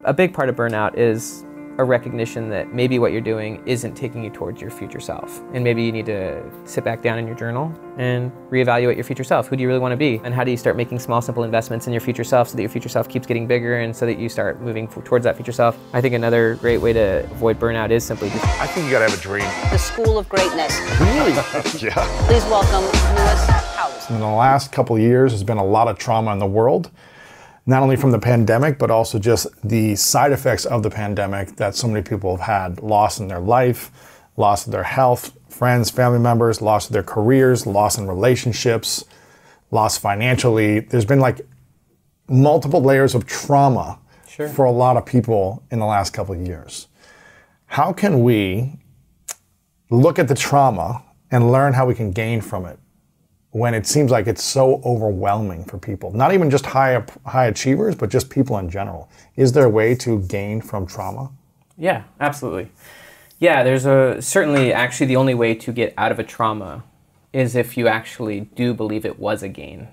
A big part of burnout is a recognition that maybe what you're doing isn't taking you towards your future self. And maybe you need to sit back down in your journal and reevaluate your future self. Who do you really want to be? And how do you start making small, simple investments in your future self so that your future self keeps getting bigger and so that you start moving towards that future self? I think another great way to avoid burnout is simply just... I think you gotta have a dream. The School of Greatness. Really? Yeah. Please welcome Lewis Howes. In the last couple of years, there's been a lot of trauma in the world. Not only from the pandemic, but also just the side effects of the pandemic that so many people have had. Loss in their life, loss of their health, friends, family members, loss of their careers, loss in relationships, loss financially. There's been like multiple layers of trauma for a lot of people in the last couple of years. How can we look at the trauma and learn how we can gain from it when it seems like it's so overwhelming for people? Not even just high achievers, but just people in general. Is there a way to gain from trauma? Yeah, absolutely. Yeah, there's certainly actually the only way to get out of a trauma is if you actually do believe it was a gain.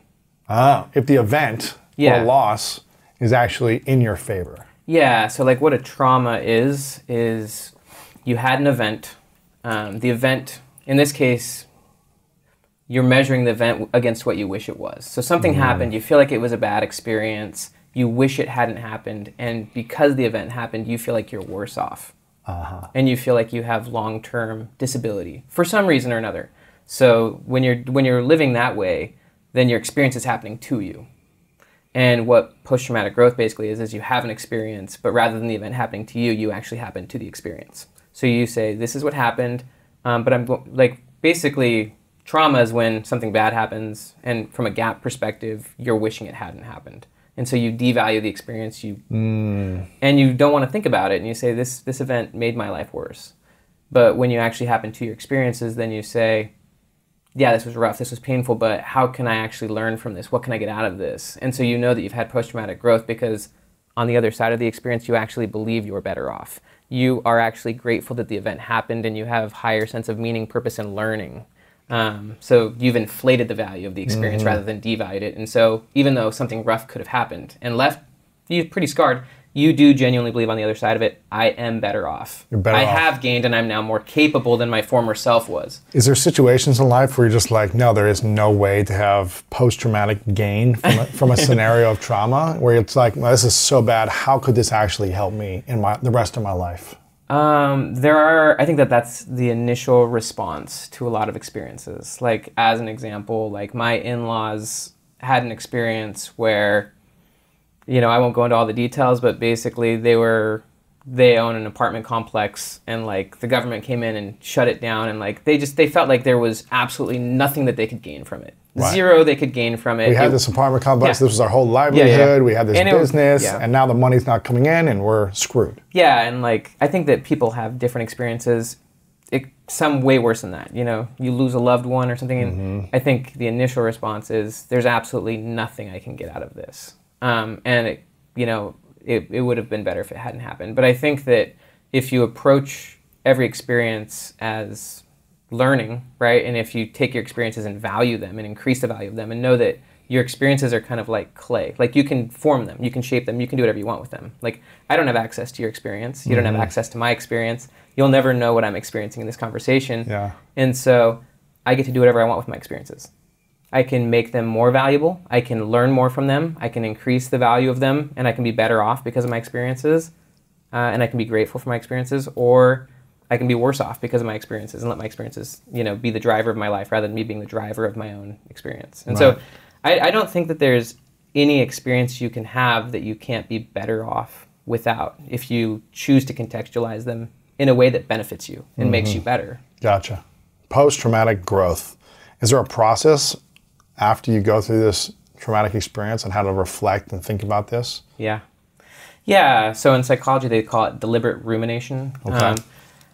If the event or loss is actually in your favor. Yeah, so like what a trauma is you had an event. The event, in this case, you're measuring the event against what you wish it was. So something happened, you feel like it was a bad experience, you wish it hadn't happened, and because the event happened, you feel like you're worse off. And you feel like you have long-term disability for some reason or another. So when you're living that way, then your experience is happening to you. And what post-traumatic growth basically is you have an experience, but rather than the event happening to you, you actually happen to the experience. So you say, this is what happened, but basically, trauma is when something bad happens, and from a gap perspective, you're wishing it hadn't happened. And so you devalue the experience, and you don't want to think about it, and you say, this event made my life worse. But when you actually happen to your experiences, then you say, yeah, this was rough, this was painful, but how can I actually learn from this? What can I get out of this? And so you know that you've had post-traumatic growth because on the other side of the experience, you actually believe you're better off. You are actually grateful that the event happened, and you have higher sense of meaning, purpose, and learning. So you've inflated the value of the experience rather than devalued it. And so even though something rough could have happened and left you pretty scarred, you do genuinely believe on the other side of it, I am better off. You're better off. I have gained and I'm now more capable than my former self was. Is there situations in life where you're just like, no, there is no way to have post-traumatic gain from a scenario of trauma where it's like, well, this is so bad, how could this actually help me in the rest of my life? I think that's the initial response to a lot of experiences. Like, as an example, like my in-laws had an experience where, I won't go into all the details, but basically they own an apartment complex, and like the government came in and shut it down, and like they felt like there was absolutely nothing that they could gain from it. Right. Zero they could gain from it. We had this apartment complex, this was our whole livelihood, we had this business, and now the money's not coming in and we're screwed. Yeah, and like I think that people have different experiences, some way worse than that. You lose a loved one or something, and I think the initial response is, there's absolutely nothing I can get out of this. And it would have been better if it hadn't happened. But I think that if you approach every experience as learning, right, and if you take your experiences and value them and increase the value of them and know that your experiences are kind of like clay, like you can form them, you can shape them, you can do whatever you want with them. Like, I don't have access to your experience, you don't have access to my experience, you'll never know what I'm experiencing in this conversation. Yeah. And so I get to do whatever I want with my experiences. I can make them more valuable, I can learn more from them, I can increase the value of them, and I can be better off because of my experiences, and I can be grateful for my experiences, or I can be worse off because of my experiences and let my experiences, be the driver of my life rather than me being the driver of my own experience. And so I don't think that there's any experience you can have that you can't be better off without, if you choose to contextualize them in a way that benefits you and makes you better. Gotcha. Post-traumatic growth. Is there a process after you go through this traumatic experience on how to reflect and think about this? Yeah, so in psychology they call it deliberate rumination. Okay.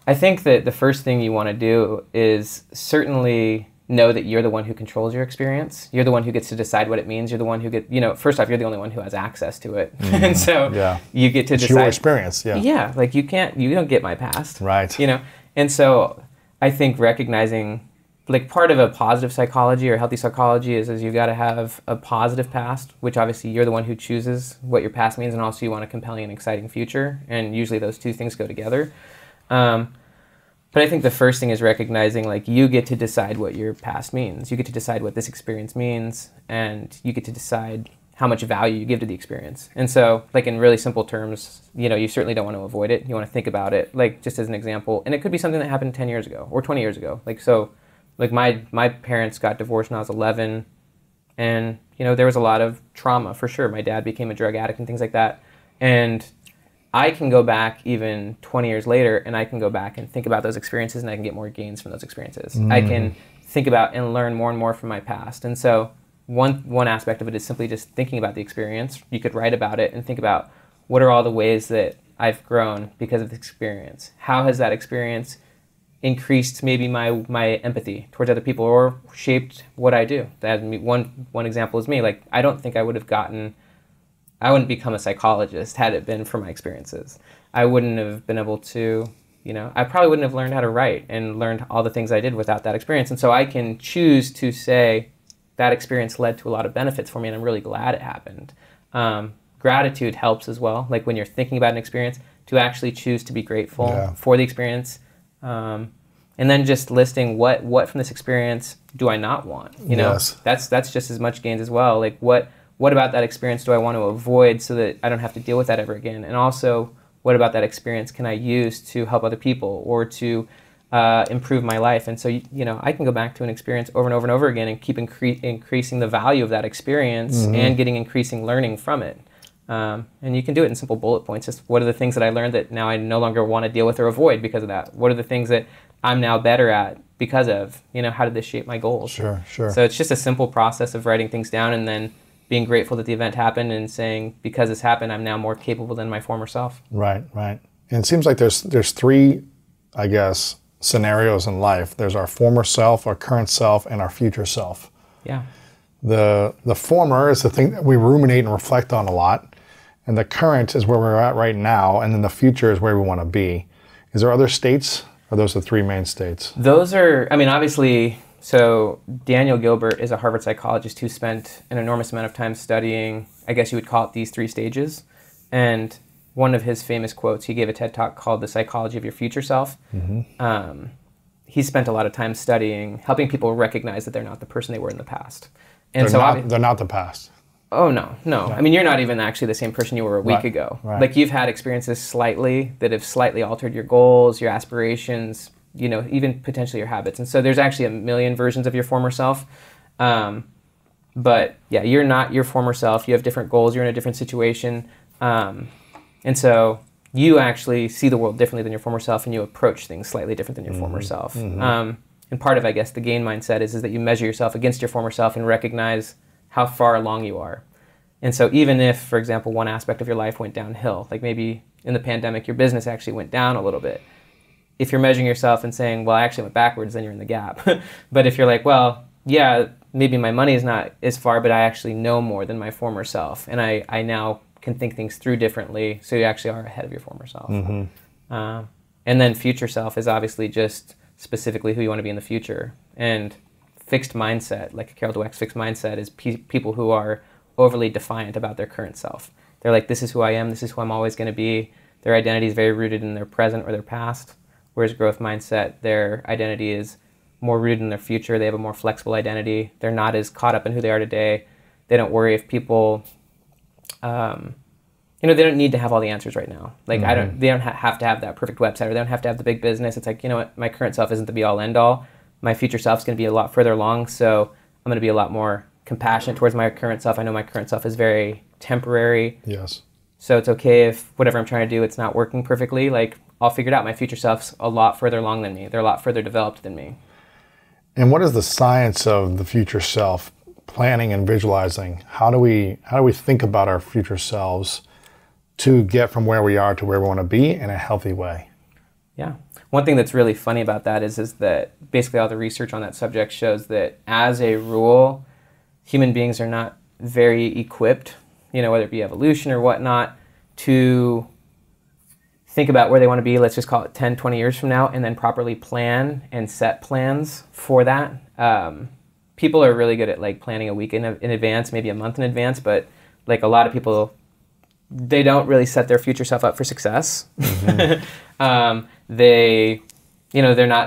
I think that the first thing you want to do is certainly know that you're the one who controls your experience. You're the one who gets to decide what it means. You're the one who first off, you're the only one who has access to it. And so you get to decide. It's your experience, Yeah, like you don't get my past. Right. And so I think recognizing like part of a positive psychology or healthy psychology is you've got to have a positive past, which obviously you're the one who chooses what your past means, and also you want a compelling and exciting future, and usually those two things go together. But I think the first thing is recognizing, like, you get to decide what your past means. You get to decide what this experience means, and you get to decide how much value you give to the experience. And so, like, in really simple terms, you know, you certainly don't want to avoid it. You want to think about it, like, just as an example. And it could be something that happened 10 years ago or 20 years ago. Like, so, like, my parents got divorced when I was 11, and, you know, there was a lot of trauma, for sure. My dad became a drug addict and things like that. And I can go back even 20 years later, and I can go back and think about those experiences, and I can get more gains from those experiences. I can think about and learn more and more from my past. And so one aspect of it is simply just thinking about the experience. You could write about it and think about, what are all the ways that I've grown because of the experience? How has that experience increased maybe my empathy towards other people, or shaped what I do? That one example is me. Like, I don't think I wouldn't become a psychologist had it been for my experiences. I wouldn't have been able to, you know, I probably wouldn't have learned how to write and learned all the things I did without that experience. And so I can choose to say that experience led to a lot of benefits for me, and I'm really glad it happened. Gratitude helps as well. Like, when you're thinking about an experience, to actually choose to be grateful for the experience. And then just listing what from this experience do I not want? You know, that's just as much gains as well. Like, what about that experience do I want to avoid so that I don't have to deal with that ever again? And also, what about that experience can I use to help other people or to improve my life? And so, you know, I can go back to an experience over and over and over again and keep increasing the value of that experience and getting increasing learning from it. And you can do it in simple bullet points. Just, what are the things that I learned that now I no longer want to deal with or avoid because of that? What are the things that I'm now better at because of, you know, how did this shape my goals? Sure. So it's just a simple process of writing things down and then being grateful that the event happened and saying, because this happened, I'm now more capable than my former self. Right. And it seems like there's three, I guess, scenarios in life. There's our former self, our current self, and our future self. Yeah. The former is the thing that we ruminate and reflect on a lot, and the current is where we're at right now, and then the future is where we want to be. Is there other states, or are those the three main states? Those are, I mean, obviously. So Daniel Gilbert is a Harvard psychologist who spent an enormous amount of time studying, I guess you would call it, these three stages. And one of his famous quotes, he gave a TED Talk called The Psychology of Your Future Self. He spent a lot of time studying, helping people recognize that they're not the person they were in the past. And they're not the past. Oh, no. Yeah. I mean, you're not even actually the same person you were a week ago. Right. Like, you've had experiences that have slightly altered your goals, your aspirations, you know, even potentially your habits. And so there's actually a million versions of your former self. But yeah, you're not your former self. You have different goals. You're in a different situation. And so you actually see the world differently than your former self, and you approach things slightly different than your former self. And part of, I guess, the gain mindset is that you measure yourself against your former self and recognize how far along you are. And so even if, for example, one aspect of your life went downhill, like maybe in the pandemic, your business actually went down a little bit. If you're measuring yourself and saying, well, I actually went backwards, then you're in the gap. But if you're like, well, yeah, maybe my money is not as far, but I actually know more than my former self, and I now can think things through differently, so you actually are ahead of your former self. And then future self is obviously just specifically who you want to be in the future. And fixed mindset, like Carol Dweck's fixed mindset, is people who are overly defiant about their current self. They're like, this is who I am, this is who I'm always going to be. Their identity is very rooted in their present or their past. Whereas growth mindset, their identity is more rooted in their future. They have a more flexible identity. They're not as caught up in who they are today. They don't worry if people, you know, they don't need to have all the answers right now. Like, they don't have to have that perfect website, or they don't have to have the big business. It's like, you know what, my current self isn't the be all end all. My future self is going to be a lot further along, so I'm going to be a lot more compassionate towards my current self. I know my current self is very temporary. Yes. So it's okay if whatever I'm trying to do, it's not working perfectly. Like, I'll figure it out. My future self's a lot further along than me. They're a lot further developed than me. And what is the science of the future self, planning and visualizing? How do we think about our future selves to get from where we are to where we want to be in a healthy way? Yeah. One thing that's really funny about that is that basically all the research on that subject shows that, as a rule, human beings are not very equipped, you know, whether it be evolution or whatnot, to think about where they want to be, let's just call it 10, 20 years from now, and then properly plan and set plans for that. People are really good at like planning a week in advance, maybe a month in advance, but like a lot of people, they don't really set their future self up for success. They're not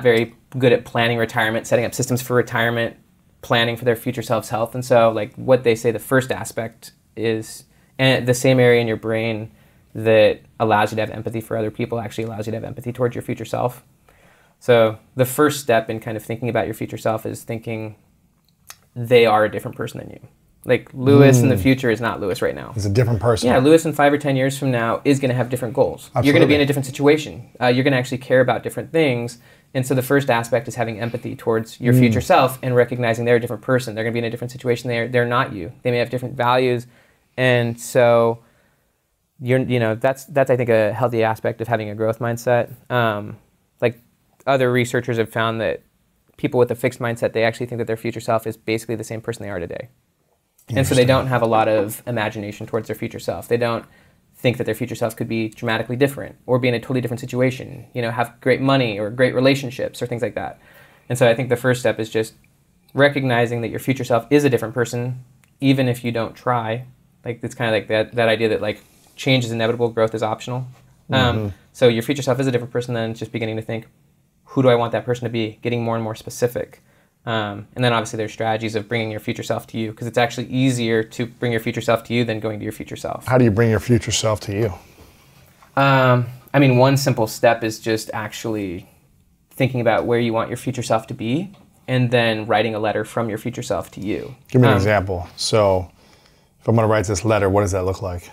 very good at planning retirement, setting up systems for retirement, planning for their future self's health. And so like what they say the first aspect is, and the same area in your brain that allows you to have empathy for other people actually allows you to have empathy towards your future self. So the first step in kind of thinking about your future self is thinking they are a different person than you. Like Lewis in the future is not Lewis right now. He's a different person. Yeah, Lewis in 5 or 10 years from now is going to have different goals. Absolutely. You're going to be in a different situation. You're going to actually care about different things. And so the first aspect is having empathy towards your future self and recognizing they're a different person. They're going to be in a different situation. They're not you. They may have different values. And so that's I think a healthy aspect of having a growth mindset. Like other researchers have found that people with a fixed mindset, they actually think that their future self is basically the same person they are today. And so they don't have a lot of imagination towards their future self. They don't think that their future self could be dramatically different or be in a totally different situation, have great money or great relationships or things like that. And so I think the first step is just recognizing that your future self is a different person, even if you don't try. Like it's kind of like that idea that like change is inevitable, growth is optional. So your future self is a different person, then it's just beginning to think, who do I want that person to be? Getting more and more specific. And then obviously there's strategies of bringing your future self to you, because it's actually easier to bring your future self to you than going to your future self. How do you bring your future self to you? One simple step is just actually thinking about where you want your future self to be and then writing a letter from your future self to you. Give me an example. So if I'm going to write this letter, what does that look like?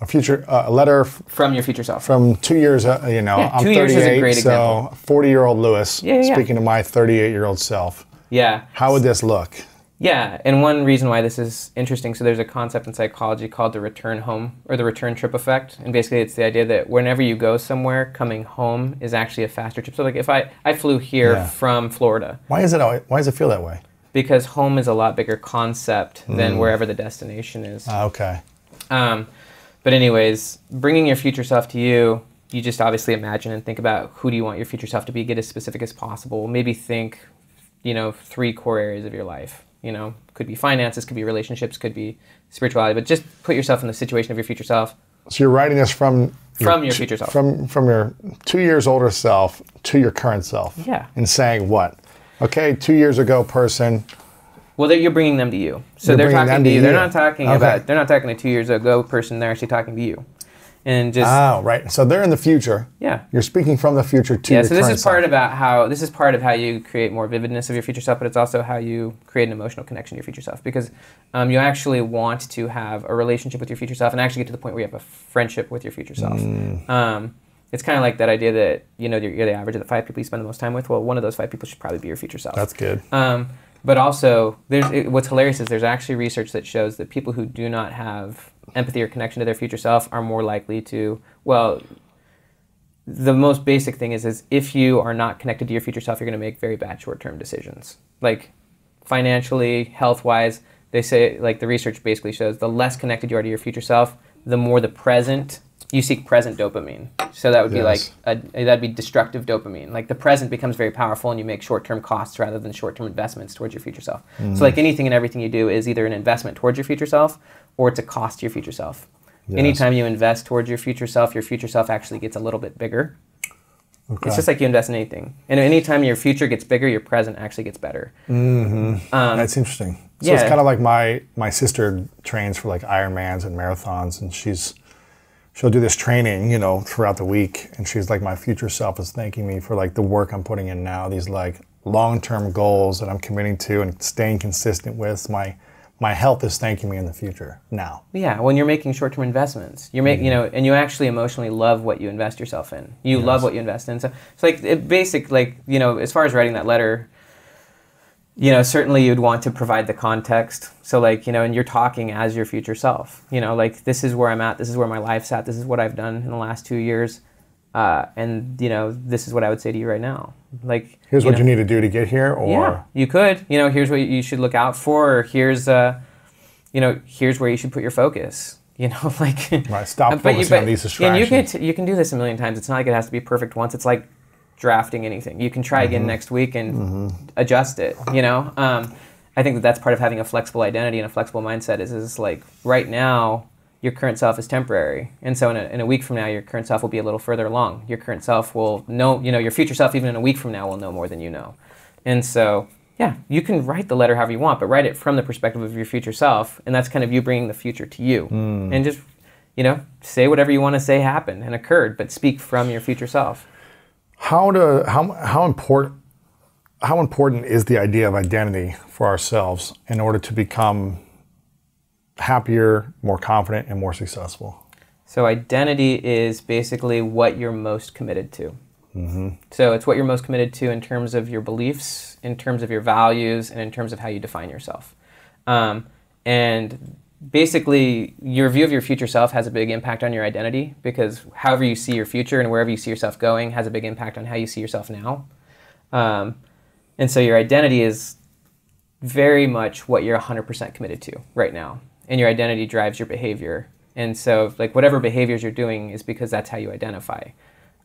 A letter from your future self. From 2 years, I'm 2 38, years is a great example. 40-year-old Lewis speaking to my 38-year-old self. Yeah. How would this look? Yeah, and one reason why this is interesting, so there's a concept in psychology called the return home, or the return trip effect, and basically it's the idea that whenever you go somewhere, coming home is actually a faster trip. So like if I flew here from Florida. Why does it feel that way? Because home is a lot bigger concept than wherever the destination is. Okay. But anyways, bringing your future self to you, you just obviously imagine and think about who do you want your future self to be, get as specific as possible. Maybe think, 3 core areas of your life. Could be finances, could be relationships, could be spirituality, but just put yourself in the situation of your future self. So you're writing this from your future self. From your 2 years older self to your current self. Yeah. And saying what? Okay, 2 years ago person. Well, you're bringing them to you. So they're talking to you. They're not talking they're not talking to 2 years ago person. They're actually talking to you. And just right. So they're in the future. Yeah. You're speaking from the future to your current self. So this is part of how you create more vividness of your future self, but it's also how you create an emotional connection to your future self, because you actually want to have a relationship with your future self and actually get to the point where you have a friendship with your future self. It's kind of like that idea that you're the average of the 5 people you spend the most time with. Well, one of those 5 people should probably be your future self. That's good. But also, what's hilarious is there's actually research that shows that people who do not have empathy or connection to their future self are more likely to, the most basic thing is if you are not connected to your future self, you're going to make very bad short-term decisions. Like financially, health-wise, they say, like the research basically shows, the less connected you are to your future self, the more you seek present dopamine. So that would be that'd be destructive dopamine. Like the present becomes very powerful and you make short-term costs rather than short-term investments towards your future self. So like anything and everything you do is either an investment towards your future self or it's a cost to your future self. Yes. Anytime you invest towards your future self actually gets a little bit bigger. Okay. It's just like you invest in anything. And anytime your future gets bigger, your present actually gets better. That's interesting. So it's kind of like my sister trains for like Ironmans and marathons, and she'll do this training, throughout the week, and she's like, my future self is thanking me for like the work I'm putting in now, these like long-term goals that I'm committing to and staying consistent with. My health is thanking me in the future now. Yeah, when you're making short-term investments, you're making, and you actually emotionally love what you invest yourself in. You love what you invest in. So it's like as far as writing that letter, certainly you'd want to provide the context. So and you're talking as your future self. This is where I'm at. This is where my life's at. This is what I've done in the last 2 years. And this is what I would say to you right now. Here's what you need to do to get here, or you could. Here's what you should look out for. Or here's where you should put your focus. You know, like Right. Stop focusing on these distractions. And you can do this a million times. It's not like it has to be perfect once. It's like drafting anything. You can try again next week and adjust it. You know, I think that's part of having a flexible identity and a flexible mindset. Is like right now your current self is temporary, and so in a week from now your current self will be a little further along. Your current self will know. You know, your future self even in a week from now will know more than you know, and so. Yeah, you can write the letter however you want, but write it from the perspective of your future self, and that's kind of you bringing the future to you. And just, you know, say whatever you want to say happened and occurred, but speak from your future self. How important is the idea of identity for ourselves in order to become happier, more confident, and more successful? So identity is basically what you're most committed to. So it's what you're most committed to in terms of your beliefs, in terms of your values, and in terms of how you define yourself. And basically, your view of your future self has a big impact on your identity, because however you see your future and wherever you see yourself going has a big impact on how you see yourself now. And so your identity is very much what you're 100% committed to right now. And your identity drives your behavior. And so like whatever behaviors you're doing is because that's how you identify.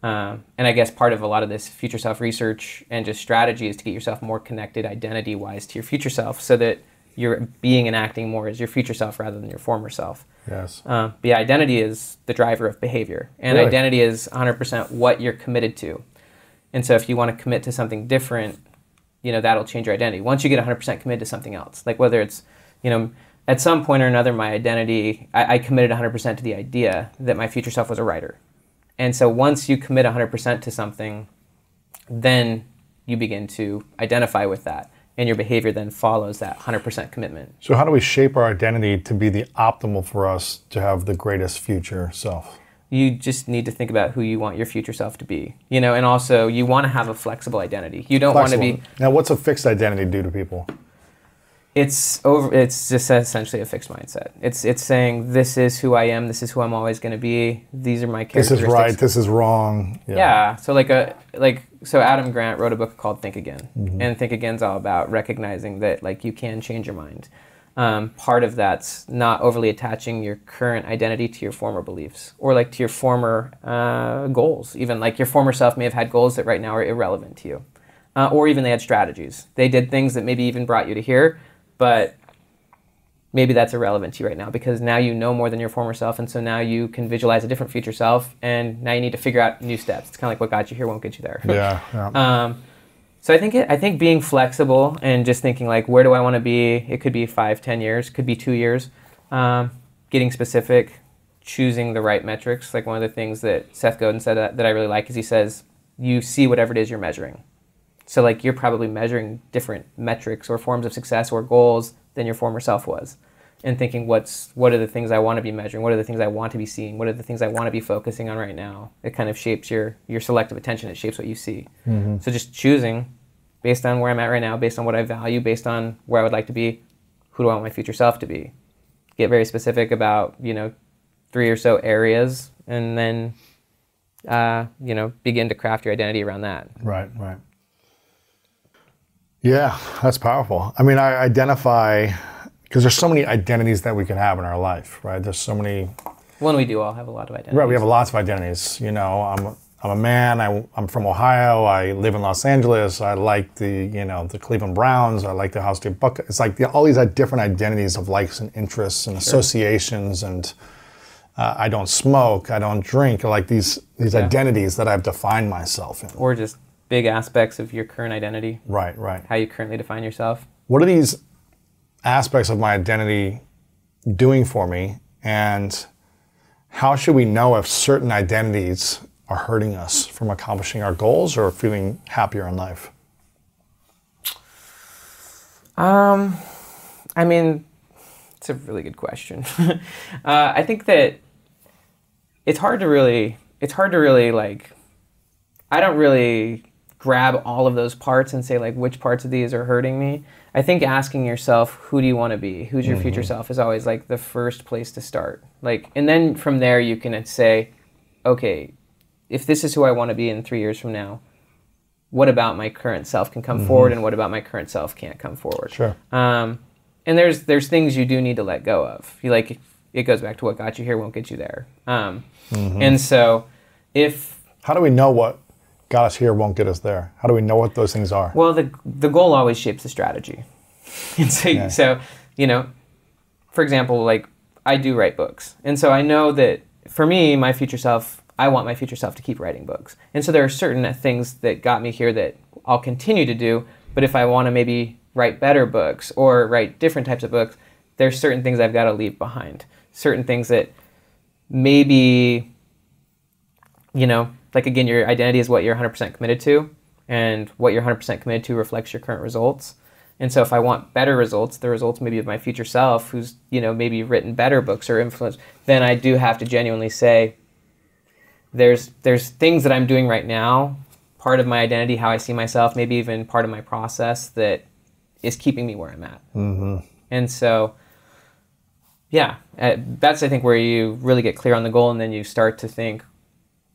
And I guess part of a lot of this future self research and just strategy is to get yourself more connected identity-wise to your future self so that you're being and acting more as your future self rather than your former self. Yes. But yeah, identity is the driver of behavior. And Really? Identity is 100% what you're committed to. And so if you want to commit to something different, you know, that'll change your identity. Once you get 100% committed to something else, like whether it's, you know, at some point or another, my identity, I committed 100% to the idea that my future self was a writer. And so once you commit 100% to something, then you begin to identify with that. And your behavior then follows that 100% commitment. So how do we shape our identity to be the optimal for us to have the greatest future self? You just need to think about who you want your future self to be. You know, and also you want to have a flexible identity. You don't want to be... Now, what's a fixed identity do to people? It's just essentially a fixed mindset. It's saying, this is who I am, this is who I'm always going to be, these are my This characteristics. is right, this is wrong. Yeah. So Adam Grant wrote a book called Think Again. And Think Again's all about recognizing that like you can change your mind. Part of that's not overly attaching your current identity to your former beliefs or like to your former goals. Even like your former self may have had goals that right now are irrelevant to you. Or even they had strategies. They did things that maybe even brought you to here, but maybe that's irrelevant to you right now because now you know more than your former self, and so now you can visualize a different future self, and now you need to figure out new steps. It's kind of like what got you here won't get you there. Yeah. So I think being flexible and just thinking like, where do I want to be? It could be 5, 10 years, could be 2 years. Getting specific, choosing the right metrics. Like one of the things that Seth Godin said that I really like is he says, you see whatever it is you're measuring. So like you're probably measuring different metrics or forms of success or goals than your former self was. And thinking what are the things I want to be measuring? What are the things I want to be seeing? What are the things I want to be focusing on right now? It kind of shapes your selective attention. It shapes what you see. So just choosing based on where I'm at right now, based on what I value, based on where I would like to be, who do I want my future self to be? Get very specific about, 3 or so areas, and then, begin to craft your identity around that. Right. Yeah, that's powerful. I mean, I identify, because there's so many identities that we can have in our life, right? There's so many. Well, we do all have a lot of identities. Right, we have lots of identities. I'm a man. I'm from Ohio. I live in Los Angeles. I like the Cleveland Browns. I like the Ohio State Buckeyes. It's like all these different identities of likes and interests and associations. And I don't smoke. I don't drink. I like these identities that I've defined myself in. Or just big aspects of your current identity. Right. How you currently define yourself. What are these aspects of my identity doing for me? And how should we know if certain identities are hurting us from accomplishing our goals or feeling happier in life? I mean, it's a really good question. I think that it's hard to really I don't really grab all of those parts and say like which parts of these are hurting me. I think asking yourself, who do you want to be? Who's your future self is always like the first place to start. And then from there you can say, okay, if this is who I want to be in 3 years from now, what about my current self can come forward, and what about my current self can't come forward? Sure. And there's things you do need to let go of. it goes back to what got you here won't get you there. And so how do we know what got us here won't get us there? How do we know what those things are? Well, the goal always shapes the strategy. And so, you know, for example, like I do write books. And so I know that for me, my future self, I want my future self to keep writing books. And so there are certain things that got me here that I'll continue to do. But if I want to maybe write better books or write different types of books, there's certain things I've got to leave behind. Certain things that maybe, you know, like again, your identity is what you're 100% committed to, and what you're 100% committed to reflects your current results. And so if I want better results, the results maybe of my future self, who's, you know, maybe written better books or influenced, then I do have to genuinely say, there's things that I'm doing right now, part of my identity, how I see myself, maybe even part of my process that is keeping me where I'm at. And so, yeah, that's, I think, where you really get clear on the goal, and then you start to think,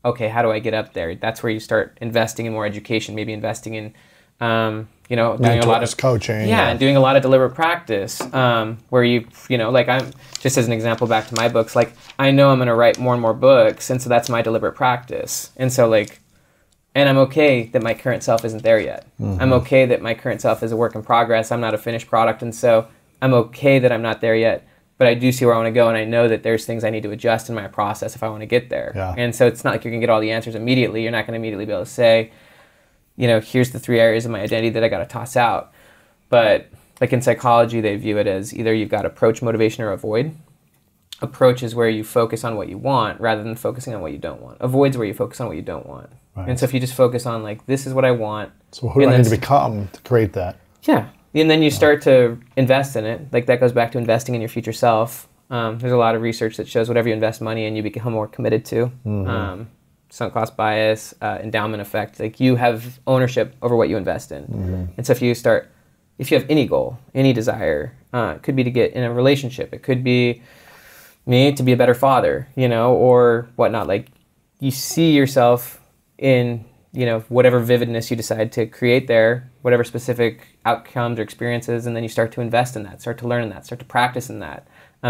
okay, how do I get up there? That's where you start investing in more education, maybe investing in, you know, doing a lot of coaching. Yeah, and doing a lot of deliberate practice, where you know, like I'm, just as an example back to my books, like I know I'm going to write more and more books, and so that's my deliberate practice. And so like, and I'm okay that my current self isn't there yet. I'm okay that my current self is a work in progress. I'm not a finished product, and so I'm okay that I'm not there yet. But I do see where I want to go, and I know that there's things I need to adjust in my process if I want to get there. Yeah. And so it's not like you're going to get all the answers immediately. You're not going to immediately be able to say, you know, here's the 3 areas of my identity that I got to toss out. But like in psychology, they view it as either you've got approach, motivation, or avoid. Approach is where you focus on what you want rather than focusing on what you don't want. Avoid is where you focus on what you don't want. Right. And so if you just focus on like, this is what I want. So who do I need to become to create that? Yeah. And then you start to invest in it. Like that goes back to investing in your future self. There's a lot of research that shows whatever you invest money in, you become more committed to. Sunk cost bias, endowment effect. Like you have ownership over what you invest in. And so if you have any goal, any desire, it could be to get in a relationship. It could be me to be a better father, you know, or whatnot. Like you see yourself in, you know, whatever vividness you decide to create there, whatever specific outcomes or experiences, and then you start to invest in that, start to learn in that, start to practice in that.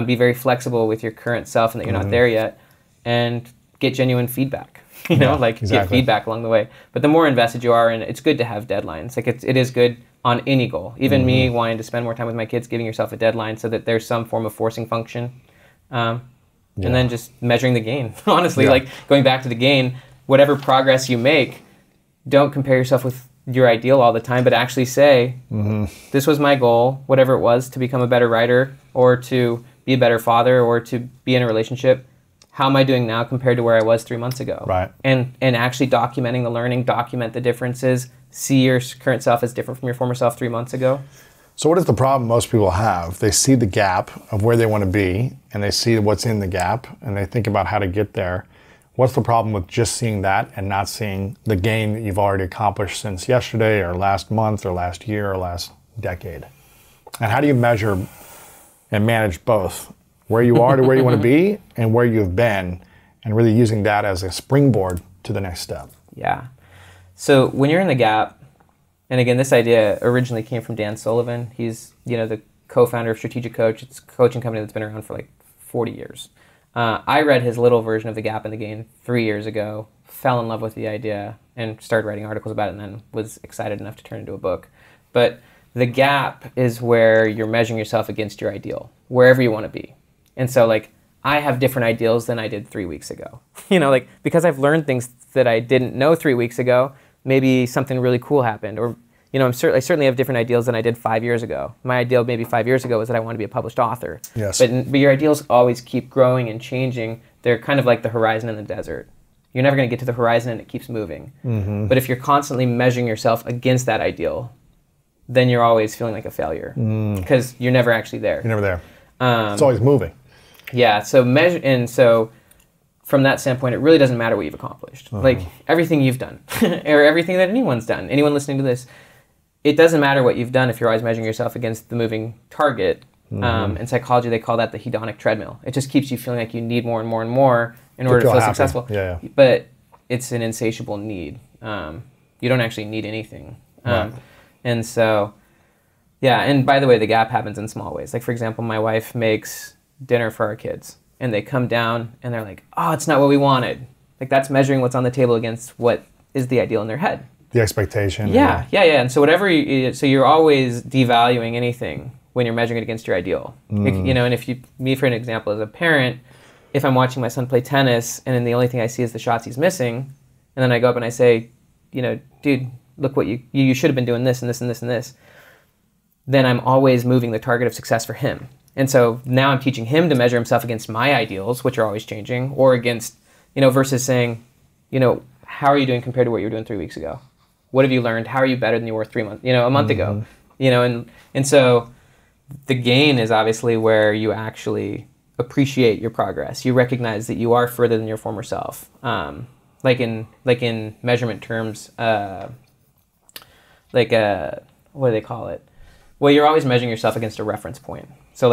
Be very flexible with your current self and that you're not there yet, and get genuine feedback. You know, like get feedback along the way. But the more invested you are, and it's good to have deadlines. Like it is good on any goal. Even me wanting to spend more time with my kids, giving yourself a deadline so that there's some form of forcing function. And then just measuring the gain. Honestly, like going back to the gain, whatever progress you make, don't compare yourself with your ideal all the time, but actually say, this was my goal, whatever it was, to become a better writer or to be a better father or to be in a relationship. How am I doing now compared to where I was 3 months ago? Right. And actually documenting the learning, document the differences, see your current self as different from your former self 3 months ago. So what is the problem most people have? They see the gap of where they want to be, and they see what's in the gap, and they think about how to get there. What's the problem with just seeing that and not seeing the gain that you've already accomplished since yesterday or last month or last year or last decade? And how do you measure and manage both? Where you are to where you want to be and where you've been, and really using that as a springboard to the next step. Yeah. So when you're in the gap, and again, this idea originally came from Dan Sullivan. He's, you know, the co-founder of Strategic Coach. It's a coaching company that's been around for like 40 years. I read his little version of The Gap and the Gain 3 years ago, fell in love with the idea, and started writing articles about it, and then was excited enough to turn it into a book. But the gap is where you're measuring yourself against your ideal, wherever you want to be. And so, like, I have different ideals than I did 3 weeks ago. You know, like, because I've learned things that I didn't know 3 weeks ago, maybe something really cool happened. Or, you know, I certainly have different ideals than I did 5 years ago. My ideal maybe 5 years ago was that I wanted to be a published author. Yes. But your ideals always keep growing and changing. They're kind of like the horizon in the desert. You're never going to get to the horizon and it keeps moving. But if you're constantly measuring yourself against that ideal, then you're always feeling like a failure. Because you're never actually there. You're never there. It's always moving. Yeah, so so from that standpoint, it really doesn't matter what you've accomplished. Like everything you've done, or everything that anyone's done, anyone listening to this, it doesn't matter what you've done if you're always measuring yourself against the moving target. In psychology, they call that the hedonic treadmill. It just keeps you feeling like you need more and more and more in order to feel happy. successful. Yeah. But it's an insatiable need. You don't actually need anything. Right. And so, yeah, and by the way, the gap happens in small ways. Like, for example, my wife makes dinner for our kids, and they come down and they're like, oh, it's not what we wanted. Like, that's measuring what's on the table against what is the ideal in their head. The expectation. Yeah. And so so you're always devaluing anything when you're measuring it against your ideal. And if me for an example as a parent, if I'm watching my son play tennis and then the only thing I see is the shots he's missing, and then I go up and I say, dude, look what you should have been doing this and this and this and this, then I'm always moving the target of success for him. And so now I'm teaching him to measure himself against my ideals, which are always changing, or against, versus saying, how are you doing compared to what you were doing 3 weeks ago? What have you learned? How are you better than you were a month ago? And so the gain is obviously where you actually appreciate your progress. You recognize that you are further than your former self. Like in measurement terms, what do they call it? Well, you're always measuring yourself against a reference point. So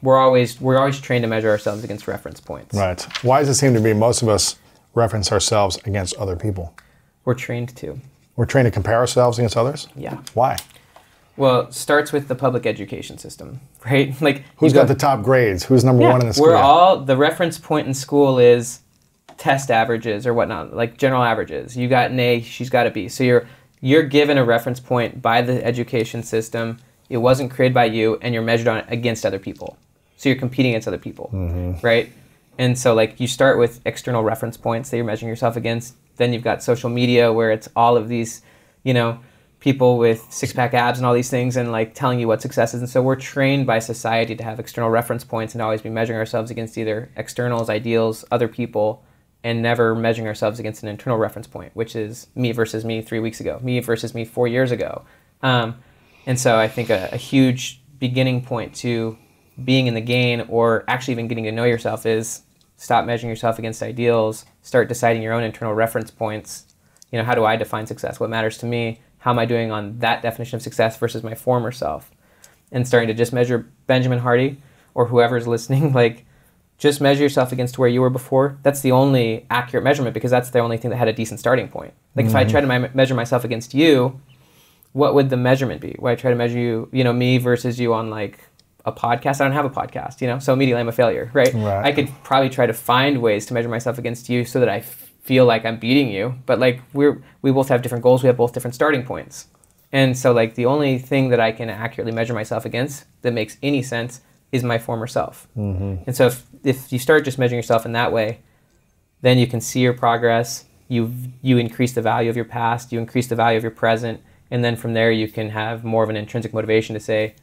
we're always trained to measure ourselves against reference points. Right. Why does it seem to be most of us reference ourselves against other people? We're trained to. We're trained to compare ourselves against others? Yeah. Why? Well, it starts with the public education system, right? Who's got the top grades? Who's number one in the school? The reference point in school is test averages or whatnot, like general averages. You got an A, she's got a B. So you're given a reference point by the education system. It wasn't created by you, and you're measured on it against other people. So you're competing against other people, right? And so you start with external reference points that you're measuring yourself against. Then you've got social media where it's all of these, people with six-pack abs and all these things and telling you what success is. And so we're trained by society to have external reference points and always be measuring ourselves against either externals, ideals, other people, and never measuring ourselves against an internal reference point, which is me versus me 3 weeks ago, me versus me 4 years ago. And so I think a huge beginning point to being in the gain, or actually even getting to know yourself, is stop measuring yourself against ideals, start deciding your own internal reference points. How do I define success? What matters to me? How am I doing on that definition of success versus my former self? And starting to just measure Benjamin Hardy or whoever's listening, just measure yourself against where you were before. That's the only accurate measurement, because that's the only thing that had a decent starting point. If I try to measure myself against you, what would the measurement be? Would I try to measure you, me versus you on a podcast? I don't have a podcast, so immediately I'm a failure, right? I could probably try to find ways to measure myself against you so that I feel like I'm beating you, but we both have different goals. We have both different starting points. And so the only thing that I can accurately measure myself against that makes any sense is my former self. And so if you start just measuring yourself in that way, then you can see your progress. You increase the value of your past. You increase the value of your present. And then from there, you can have more of an intrinsic motivation to say,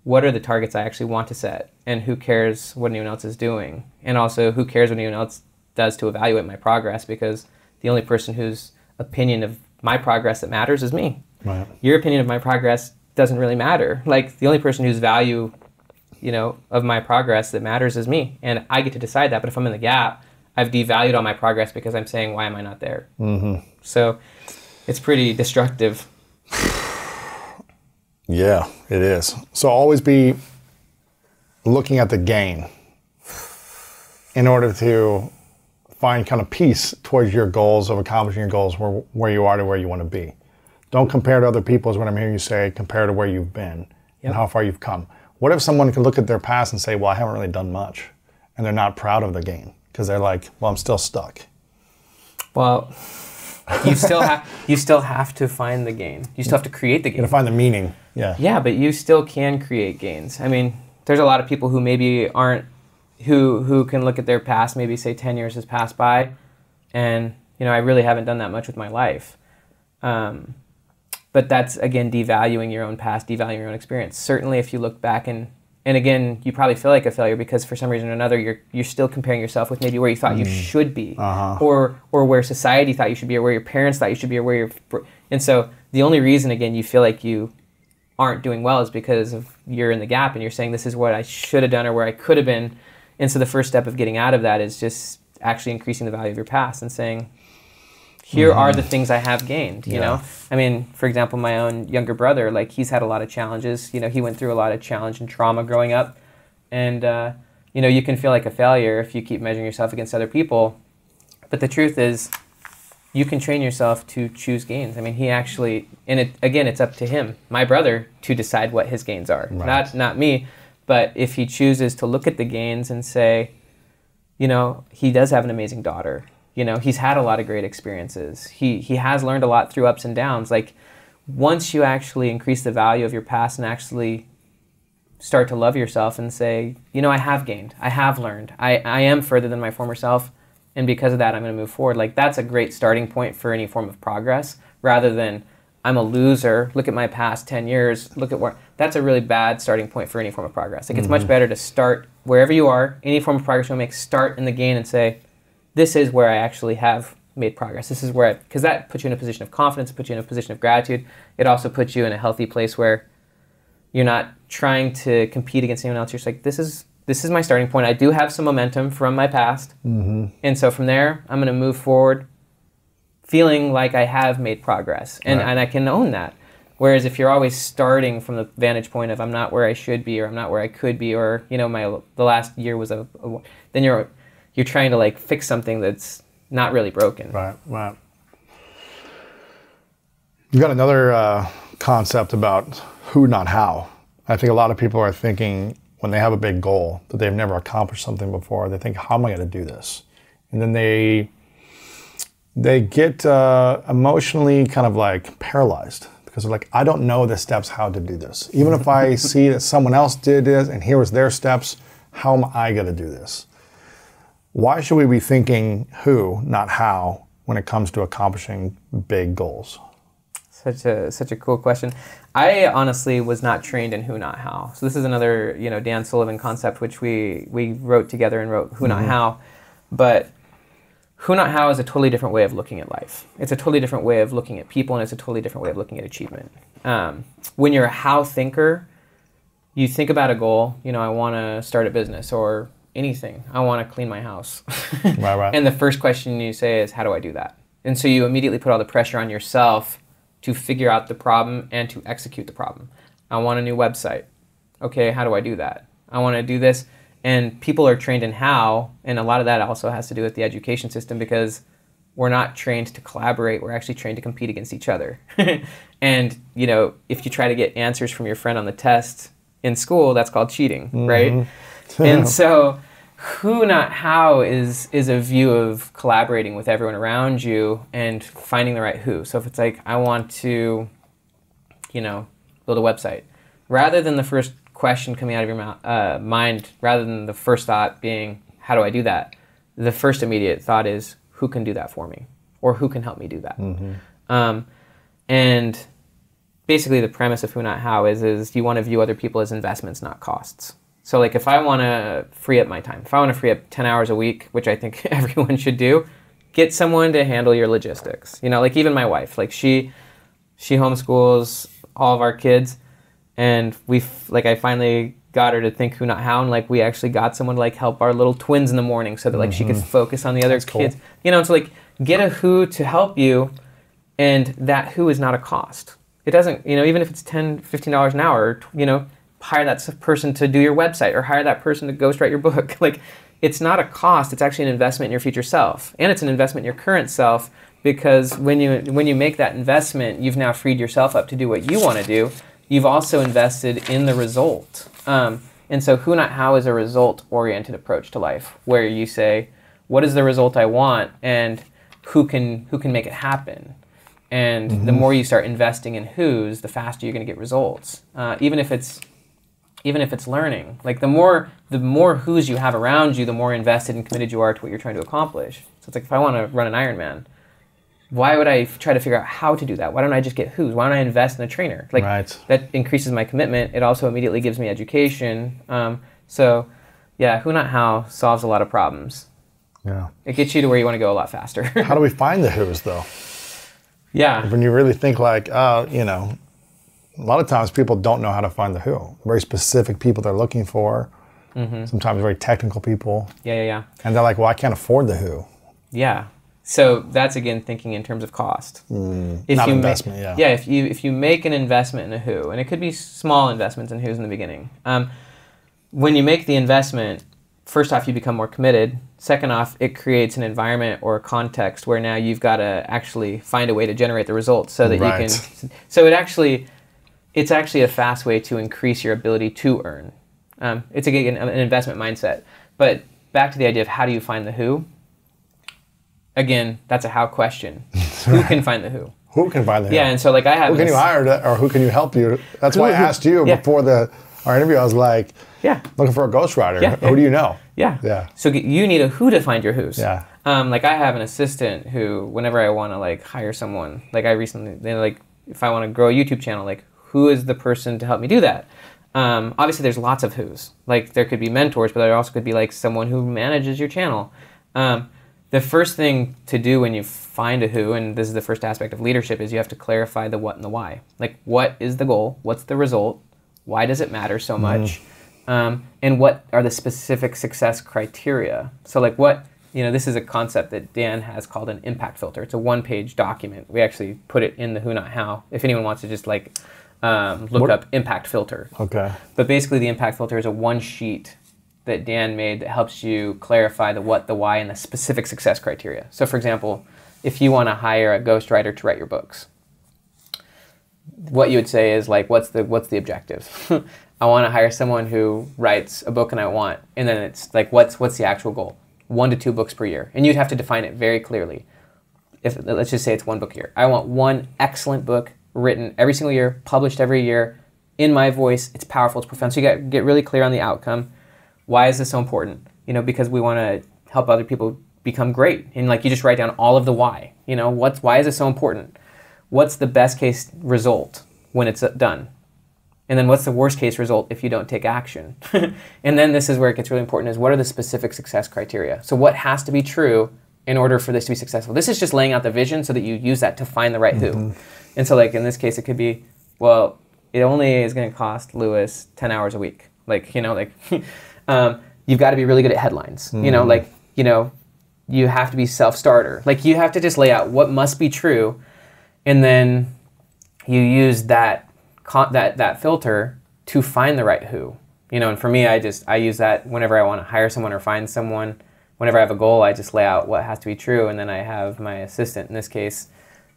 what are the targets I actually want to set? And who cares what anyone else is doing? And also, who cares what anyone else does to evaluate my progress? Because the only person whose opinion of my progress that matters is me. Right. Your opinion of my progress doesn't really matter. The only person whose value, of my progress that matters is me. And I get to decide that. But if I'm in the gap, I've devalued all my progress because I'm saying, why am I not there? So it's pretty destructive. Yeah, it is. So always be looking at the gain in order to find kind of peace towards your goals of accomplishing your goals, where you are to where you want to be. Don't compare to other people is what I'm hearing you say. Compare to where you've been and how far you've come. What if someone can look at their past and say, well, I haven't really done much, and they're not proud of the gain because they're like, well, I'm still stuck. Well, you still have to find the gain. You still have to create the gain. You got to find the meaning. Yeah. Yeah, but you still can create gains. I mean, there's a lot of people who maybe aren't, who can look at their past, maybe say 10 years has passed by, and I really haven't done that much with my life. But that's, again, devaluing your own past, devaluing your own experience. Certainly if you look back and again, you probably feel like a failure because for some reason or another, you're still comparing yourself with maybe where you thought you should be, or where society thought you should be, or where your parents thought you should be, or and so the only reason, again, you feel like you aren't doing well is because you're in the gap and you're saying this is what I should have done or where I could have been. And so the first step of getting out of that is just actually increasing the value of your past and saying, here are the things I have gained, you know? I mean, for example, my own younger brother, he's had a lot of challenges. He went through a lot of challenge and trauma growing up. And, you can feel like a failure if you keep measuring yourself against other people. But the truth is, you can train yourself to choose gains. I mean, he actually, and it's up to him, my brother, to decide what his gains are. Right. Not me. But if he chooses to look at the gains and say, you know, he does have an amazing daughter. You know, he's had a lot of great experiences. He has learned a lot through ups and downs. Like, once you actually increase the value of your past and actually start to love yourself and say, you know, I have gained, I have learned, I am further than my former self, and because of that, I'm going to move forward. Like, that's a great starting point for any form of progress, rather than, I'm a loser, look at my past 10 years, look at where... That's a really bad starting point for any form of progress. Like, it's much better to start wherever you are, any form of progress you want to make, start in the gain and say, this is where I actually have made progress. This is where because that puts you in a position of confidence, it puts you in a position of gratitude. It also puts you in a healthy place where you're not trying to compete against anyone else. You're just like, this is my starting point. I do have some momentum from my past. And so from there, I'm going to move forward feeling like I have made progress. And I can own that. Whereas if you're always starting from the vantage point of, I'm not where I should be, or I'm not where I could be, or, you know, the last year was then you're trying to, like, fix something that's not really broken. Right. You've got another concept about who, not how. I think a lot of people are thinking when they have a big goal that they've never accomplished something before, they think, how am I going to do this? And then they get emotionally kind of like paralyzed because they're like, I don't know the steps how to do this. Even if I see that someone else did this and here was their steps, how am I going to do this? Why should we be thinking who, not how, when it comes to accomplishing big goals? Such a cool question. I honestly was not trained in who, not how. So this is another, you know, Dan Sullivan concept, which we wrote together and wrote who, not how. But who, not how is a totally different way of looking at life. It's a totally different way of looking at people, and it's a totally different way of looking at achievement. When you're a how thinker, you think about a goal. You know, I want to start a business or anything. I want to clean my house. Right. And the first question you say is, how do I do that? And so you immediately put all the pressure on yourself to figure out the problem and to execute the problem. I want a new website. Okay, how do I do that? I want to do this. And people are trained in how, and a lot of that also has to do with the education system, because we're not trained to collaborate. We're actually trained to compete against each other. And, you know, if you try to get answers from your friend on the test in school, that's called cheating, right? And so who, not how is a view of collaborating with everyone around you and finding the right who. So if it's like, I want to, you know, build a website, rather than the first question coming out of your mind, rather than the first thought being, how do I do that? The first immediate thought is, who can do that for me? Or who can help me do that? And basically the premise of who, not how is you want to view other people as investments, not costs. So like if I want to free up my time, if I want to free up 10 hours a week, which I think everyone should do, get someone to handle your logistics. You know, like even my wife, like she homeschools all of our kids, and I finally got her to think who, not how, and like we actually got someone to like help our little twins in the morning so that like she could focus on the other kids. Cool. You know, it's like get a who to help you, and that who is not a cost. It doesn't, you know, even if it's $10, $15 an hour, you know, hire that person to do your website or hire that person to ghostwrite your book. Like, it's not a cost. It's actually an investment in your future self. And it's an investment in your current self, because when you make that investment, you've now freed yourself up to do what you want to do. You've also invested in the result. And so who, not how is a result-oriented approach to life, where you say, what is the result I want, and who can make it happen? And the more you start investing in who's, the faster you're going to get results. Even if it's learning, like the more who's you have around you, the more invested and committed you are to what you're trying to accomplish. So it's like, if I want to run an Ironman, why would I try to figure out how to do that? Why don't I just get who's? Why don't I invest in a trainer? Like that increases my commitment. It also immediately gives me education. So yeah, who, not how solves a lot of problems. Yeah. It gets you to where you want to go a lot faster. How do we find the who's though? Yeah. When you really think like, you know, a lot of times people don't know how to find the who. Very specific people they're looking for. Sometimes very technical people. Yeah. And they're like, well, I can't afford the who. Yeah. So that's, again, thinking in terms of cost. Not investment, yeah. Yeah, if you make an investment in a who, and it could be small investments in who's in the beginning. When you make the investment, first off, you become more committed. Second off, it creates an environment or a context where now you've got to actually find a way to generate the results so that you can... So it's actually a fast way to increase your ability to earn. It's again an investment mindset. But back to the idea of how do you find the who? Again, that's a how question. Who can find the who? Who can find the who? Yeah, and so like I have. Who can you hire or who can you help you? That's why I asked you before our interview. I was like, looking for a ghostwriter. Yeah. Who do you know? Yeah. Yeah. So you need a who to find your who's. Yeah. Like I have an assistant who, whenever I want to like hire someone, like I recently, like if I want to grow a YouTube channel, like who is the person to help me do that? Obviously, there's lots of who's. Like there could be mentors, but there also could be like someone who manages your channel. The first thing to do when you find a who, and this is the first aspect of leadership, is you have to clarify the what and the why. Like, what is the goal? What's the result? Why does it matter so much? And what are the specific success criteria? So like what, this is a concept that Dan has called an impact filter. It's a one-page document. We actually put it in the who, not how. If anyone wants to just like look up impact filter. Okay. But basically the impact filter is a one sheet that Dan made that helps you clarify the what, the why, and the specific success criteria. So for example, if you want to hire a ghostwriter to write your books, what you would say is like, what's the objective? I want to hire someone who writes a book and then it's like, what's the actual goal? 1 to 2 books per year. And you'd have to define it very clearly. Let's just say it's 1 book a year. I want 1 excellent book written every single year, published every year, in my voice. It's powerful, it's profound. So you got to get really clear on the outcome. Why is this so important? Because we want to help other people become great. And like you just write down all of the why. Why is it so important? What's the best case result when it's done? And then what's the worst case result if you don't take action? And then this is where it gets really important, is what are the specific success criteria? So what has to be true in order for this to be successful? This is just laying out the vision so that you use that to find the right who. And so like in this case, it could be, well, it only is going to cost Lewis 10 hours a week. You've got to be really good at headlines. You have to be self-starter. Like you have to just lay out what must be true, and then you use that filter to find the right who. And for me, I use that whenever I want to hire someone or find someone. Whenever I have a goal, I just lay out what has to be true, and then I have my assistant, in this case,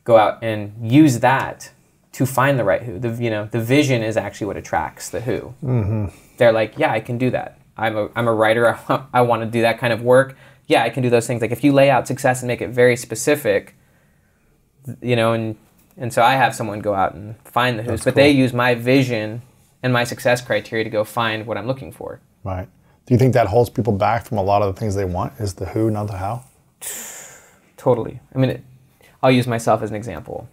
go out and use that to find the right who. The vision is actually what attracts the who. Mm-hmm. They're like, yeah, I can do that. I'm a writer. I want to do that kind of work. Yeah, I can do those things. Like if you lay out success and make it very specific, and so I have someone go out and find the who's, but they use my vision and my success criteria to go find what I'm looking for. Right. Do you think that holds people back from a lot of the things they want? Is the who, not the how? Totally. I mean, I'll use myself as an example.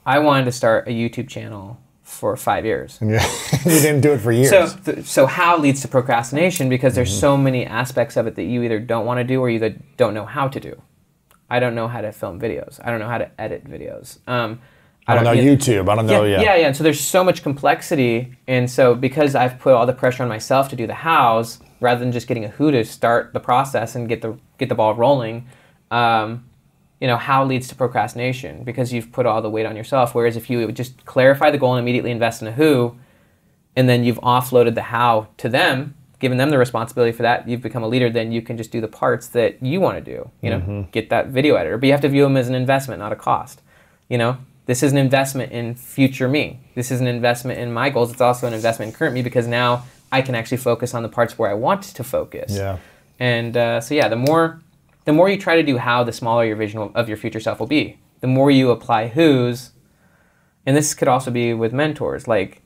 I wanted to start a YouTube channel for 5 years. And you didn't do it for years. So how leads to procrastination, because there's so many aspects of it that you either don't want to do or you don't know how to do. I don't know how to film videos. I don't know how to edit videos. I don't know YouTube. I don't know. Yeah. And so there's so much complexity. And so because I've put all the pressure on myself to do the hows, rather than just getting a who to start the process and get the ball rolling, how leads to procrastination, because you've put all the weight on yourself. Whereas if you would just clarify the goal and immediately invest in a who, and then you've offloaded the how to them, given them the responsibility for that, you've become a leader, then you can just do the parts that you want to do, get that video editor. But you have to view them as an investment, not a cost. This is an investment in future me. This is an investment in my goals. It's also an investment in current me, because now I can actually focus on the parts where I want to focus. Yeah. And the more you try to do how, the smaller your vision of your future self will be. The more you apply who's, and this could also be with mentors, like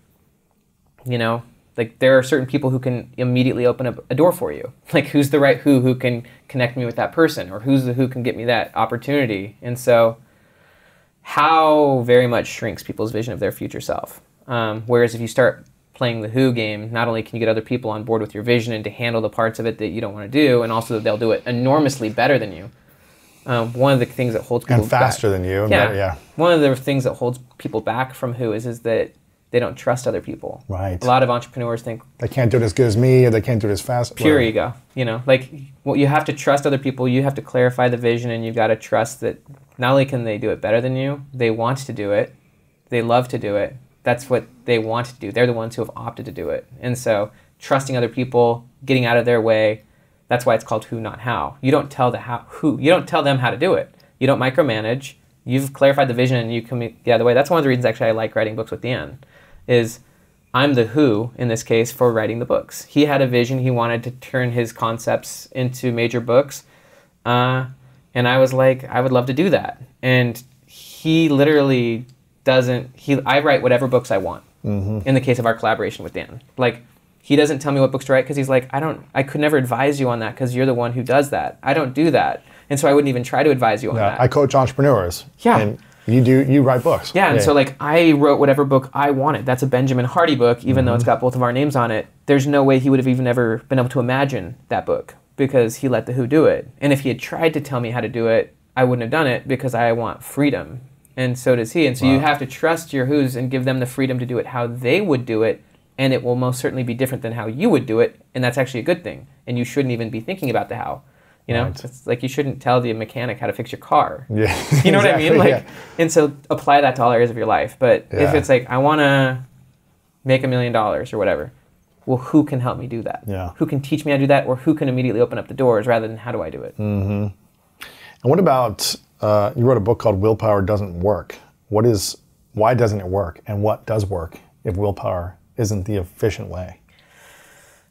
there are certain people who can immediately open up a door for you. Like who's the right who can connect me with that person, or who's the who can get me that opportunity. And so how very much shrinks people's vision of their future self. Whereas if you start playing the who game, not only can you get other people on board with your vision and to handle the parts of it that you don't want to do, and also that they'll do it enormously better than you. One of the things that holds people and faster back, than you. Yeah. One of the things that holds people back from who is that they don't trust other people. Right. A lot of entrepreneurs think they can't do it as good as me, or they can't do it as fast. Pure ego. You have to trust other people. You have to clarify the vision, and you've got to trust that not only can they do it better than you, they want to do it. They love to do it. That's what they want to do. They're the ones who have opted to do it. And so trusting other people, getting out of their way, that's why it's called who, not how. You don't tell you don't tell them how to do it. You don't micromanage. You've clarified the vision and you come the other way. That's one of the reasons actually I like writing books with Dan, is I'm the who, in this case, for writing the books. He had a vision. He wanted to turn his concepts into major books. And I was like, I would love to do that. And he literally doesn't, I write whatever books I want. In the case of our collaboration with Dan. Like, he doesn't tell me what books to write because he's like, I could never advise you on that because you're the one who does that. I don't do that. And so I wouldn't even try to advise you on that. I coach entrepreneurs. Yeah. And you write books. Yeah, and so like I wrote whatever book I wanted. That's a Benjamin Hardy book, even though it's got both of our names on it. There's no way he would have even ever been able to imagine that book because he let the who do it. And if he had tried to tell me how to do it, I wouldn't have done it because I want freedom. And so does he. And so you have to trust your who's and give them the freedom to do it how they would do it. And it will most certainly be different than how you would do it. And that's actually a good thing. And you shouldn't even be thinking about the how. You know, It's like you shouldn't tell the mechanic how to fix your car. Yeah. You know what I mean? Like, yeah. And so apply that to all areas of your life. But if it's like, I want to make $1 million or whatever, well, who can help me do that? Yeah. Who can teach me how to do that? Or who can immediately open up the doors rather than how do I do it? And what about, you wrote a book called Willpower Doesn't Work. Why doesn't it work? And what does work if willpower isn't the efficient way?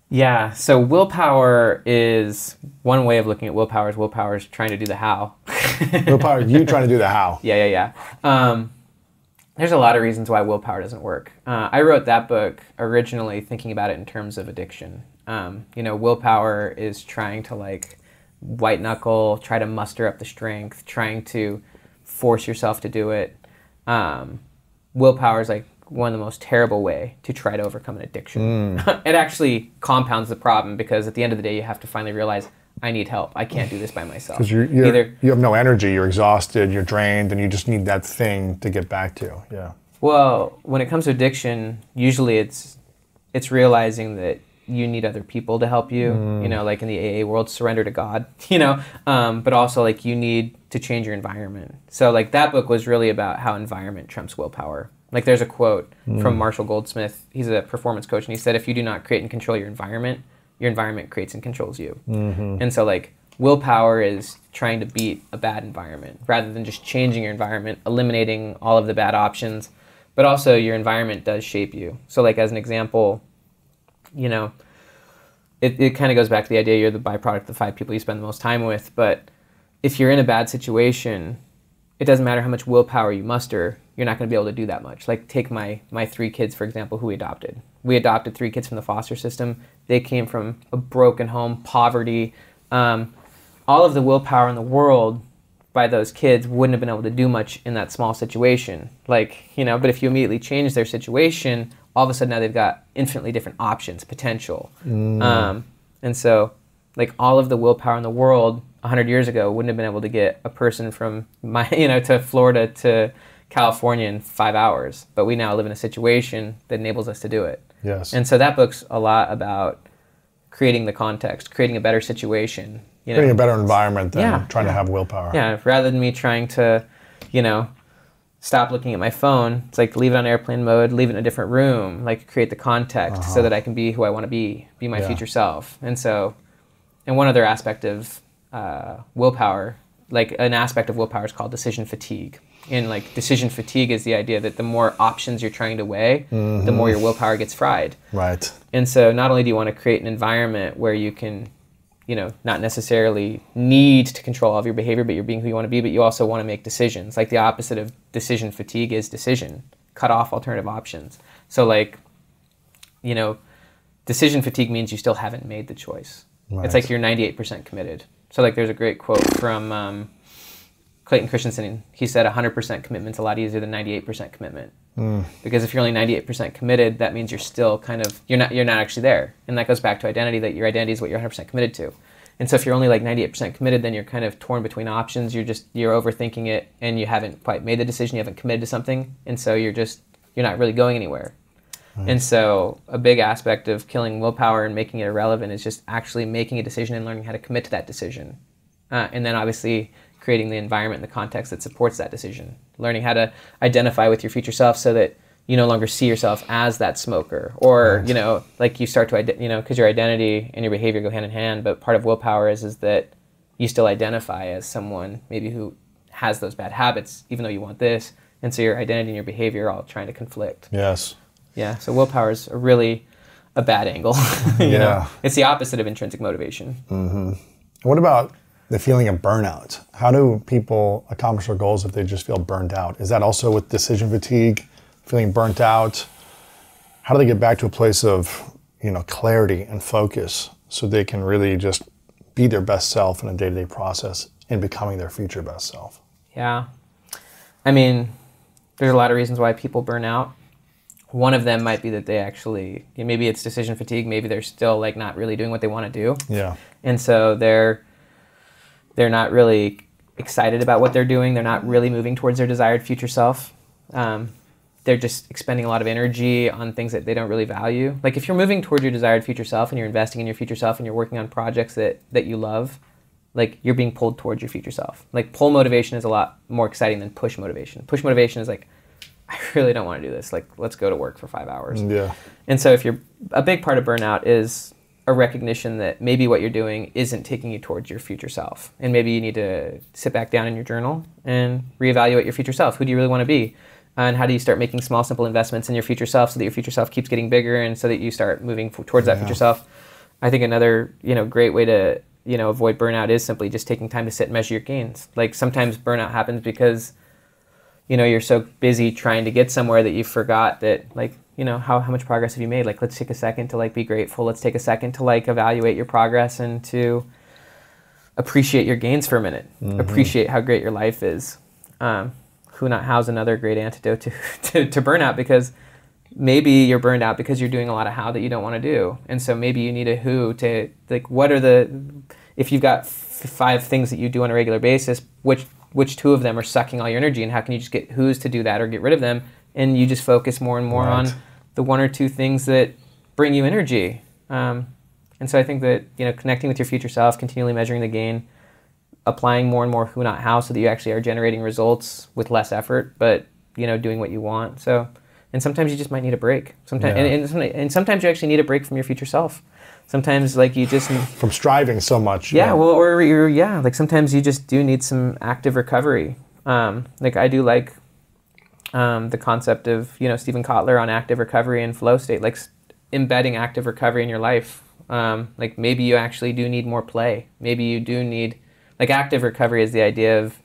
Yeah, so willpower is one way of looking at willpower is trying to do the how. Willpower, you trying to do the how. Yeah. There's a lot of reasons why willpower doesn't work. I wrote that book originally thinking about it in terms of addiction. Willpower is trying to like white knuckle, try to muster up the strength, trying to force yourself to do it. Willpower is like one of the most terrible way to try to overcome an addiction. It actually compounds the problem because at the end of the day, you have to finally realize, I need help. I can't do this by myself. Because you have no energy, you're exhausted, you're drained, and you just need that thing to get back to. Yeah. Well, when it comes to addiction, usually it's realizing that you need other people to help you. Like in the AA world, surrender to God. But also like you need to change your environment. So like that book was really about how environment trumps willpower. Like there's a quote from Marshall Goldsmith. He's a performance coach, and he said, if you do not create and control your environment creates and controls you. And so like willpower is trying to beat a bad environment rather than just changing your environment, eliminating all of the bad options. But also your environment does shape you. So like as an example, it kind of goes back to the idea you're the byproduct of the 5 people you spend the most time with. But if you're in a bad situation, it doesn't matter how much willpower you muster, you're not going to be able to do that much. Like take my 3 kids, for example, who we adopted. We adopted 3 kids from the foster system. They came from a broken home, poverty. All of the willpower in the world by those kids wouldn't have been able to do much in that small situation. But if you immediately change their situation, all of a sudden now they've got infinitely different options, potential. And so like all of the willpower in the world 100 years ago wouldn't have been able to get a person from to Florida to California in 5 hours. But we now live in a situation that enables us to do it. Yes. And so that book's a lot about creating the context, creating a better situation. Creating a better environment than trying to have willpower. Yeah, rather than me trying to, stop looking at my phone. It's like leave it on airplane mode, leave it in a different room, like create the context so that I can be who I want to be my future self. And so, and one other aspect of willpower, like an aspect of willpower is called decision fatigue. And like decision fatigue is the idea that the more options you're trying to weigh, the more your willpower gets fried. Right. And so not only do you want to create an environment where you can, not necessarily need to control all of your behavior, but you're being who you want to be, but you also want to make decisions. Like the opposite of decision fatigue is decision. Cut off alternative options. So like, decision fatigue means you still haven't made the choice. Right. It's like you're 98% committed. So like there's a great quote from Clayton Christensen. He said 100% commitment's a lot easier than 98% commitment. Because if you're only 98% committed, that means you're still you're not actually there. And that goes back to identity, that your identity is what you're 100% committed to. And so if you're only like 98% committed, then you're kind of torn between options. You're overthinking it and you haven't quite made the decision, you haven't committed to something. And so you're not really going anywhere. Right. And so a big aspect of killing willpower and making it irrelevant is just actually making a decision and learning how to commit to that decision. And then obviously creating the environment and the context that supports that decision. Learning how to identify with your future self so that you no longer see yourself as that smoker. Or, right. Like you start to, because your identity and your behavior go hand in hand, but part of willpower is that you still identify as someone maybe who has those bad habits, even though you want this. And so your identity and your behavior are all trying to conflict. Yes. Yeah, so willpower is really a bad angle. You know? It's the opposite of intrinsic motivation. What about the feeling of burnout? How do people accomplish their goals if they just feel burned out? Is that also with decision fatigue, feeling burnt out? How do they get back to a place of, clarity and focus so they can really just be their best self in a day-to-day process in becoming their future best self? Yeah. I mean, there's a lot of reasons why people burn out. One of them might be that they actually, maybe it's decision fatigue, maybe they're still like not really doing what they want to do. Yeah. And so they're not really excited about what they're doing. They're not really moving towards their desired future self. They're just expending a lot of energy on things that they don't really value. Like if you're moving toward your desired future self and you're investing in your future self and you're working on projects that you love, like you're being pulled towards your future self. Like pull motivation is a lot more exciting than push motivation. Push motivation is like, I really don't want to do this. Like, let's go to work for 5 hours. Yeah. And so a big part of burnout is a recognition that maybe what you're doing isn't taking you towards your future self. And maybe you need to sit back down in your journal and reevaluate your future self. Who do you really want to be? And how do you start making small, simple investments in your future self so that your future self keeps getting bigger and so that you start moving towards that future self? I think another, great way to, avoid burnout is simply just taking time to sit and measure your gains. Like sometimes burnout happens because, you're so busy trying to get somewhere that you forgot that, like, how much progress have you made? Like, let's take a second to, like, be grateful. Let's take a second to, like, evaluate your progress and to appreciate your gains for a minute. Appreciate how great your life is. Who not how's another great antidote to burnout, because maybe you're burned out because you're doing a lot of how that you don't want to do. And so maybe you need a who to, like, if you've got 5 things that you do on a regular basis, which 2 of them are sucking all your energy, and how can you just get who's to do that or get rid of them, and you just focus more and more on the 1 or 2 things that bring you energy. And so I think that, connecting with your future self, continually measuring the gain, applying more and more who not how so that you actually are generating results with less effort, but, doing what you want. So, and sometimes you just might need a break. Sometimes, and sometimes you actually need a break from your future self. Sometimes, like, you just from striving so much. Yeah, well, or like sometimes you just do need some active recovery. Like I do like the concept of Stephen Kotler on active recovery and flow state, like embedding active recovery in your life. Like maybe you actually do need more play. Maybe you do need, like, active recovery is the idea of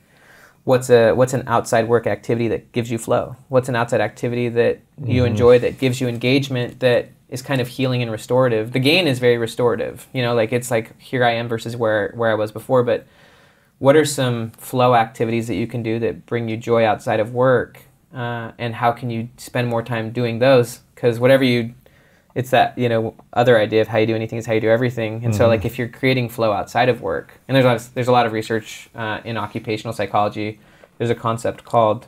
what's an outside work activity that gives you flow. What's an outside activity that you enjoy that gives you engagement that is kind of healing and restorative. The gain is very restorative. Like it's like here I am versus where I was before. But what are some flow activities that you can do that bring you joy outside of work? And how can you spend more time doing those? Because it's that, other idea of how you do anything is how you do everything. And so, like, if you're creating flow outside of work, and there's a lot of research in occupational psychology, there's a concept called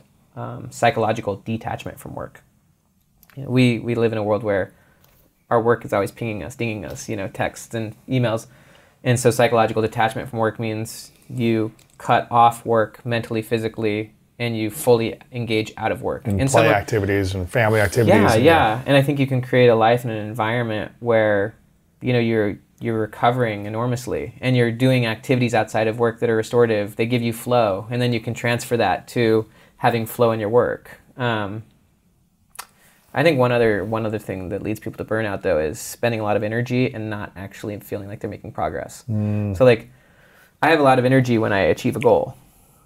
psychological detachment from work. We live in a world where our work is always pinging us, dinging us, texts and emails. And so psychological detachment from work means you cut off work mentally, physically, and you fully engage out of work. And play activities and family activities. Yeah. And I think you can create a life and an environment where, you're recovering enormously and you're doing activities outside of work that are restorative. They give you flow, and then you can transfer that to having flow in your work. I think one other thing that leads people to burnout, though, is spending a lot of energy and not actually feeling like they're making progress. So, like, I have a lot of energy when I achieve a goal.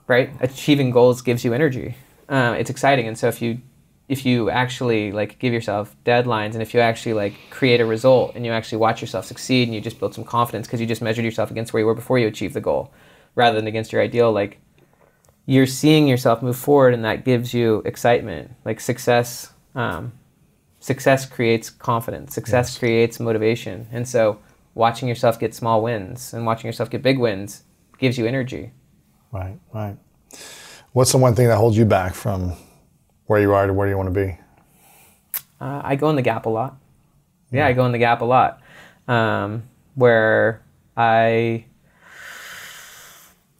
Right? Achieving goals gives you energy. It's exciting. And so if you actually, like, give yourself deadlines, and if you actually, like, create a result and you actually watch yourself succeed and you just build some confidence because you just measured yourself against where you were before you achieved the goal rather than against your ideal, like, you're seeing yourself move forward, and that gives you excitement. Like, success creates confidence. Success creates motivation. And so watching yourself get small wins and watching yourself get big wins gives you energy. Right. What's the one thing that holds you back from where you are to where you want to be? I go in the gap a lot. Yeah, I go in the gap a lot. Where I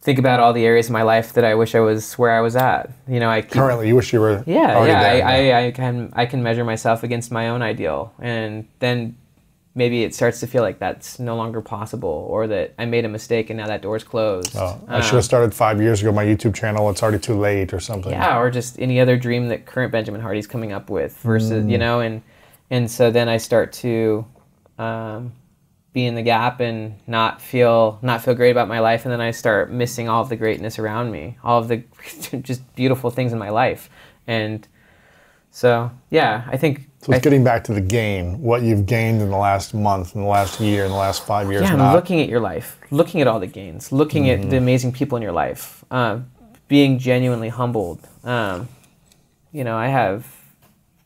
think about all the areas of my life that I wish I was where I was at. Currently, you wish you were. I can measure myself against my own ideal, and then maybe it starts to feel like that's no longer possible, or that I made a mistake and now that door's closed. I should have started 5 years ago my YouTube channel. It's already too late, or something. Yeah, or just any other dream that current Benjamin Hardy's coming up with versus, and And so then I start to be in the gap and not feel great about my life, and then I start missing all of the greatness around me, all of the just beautiful things in my life. And so, yeah, I think... So it's getting back to the gain, what you've gained in the last month, in the last year, in the last 5 years. Yeah, looking at your life, looking at all the gains, looking at the amazing people in your life, being genuinely humbled. You know, I have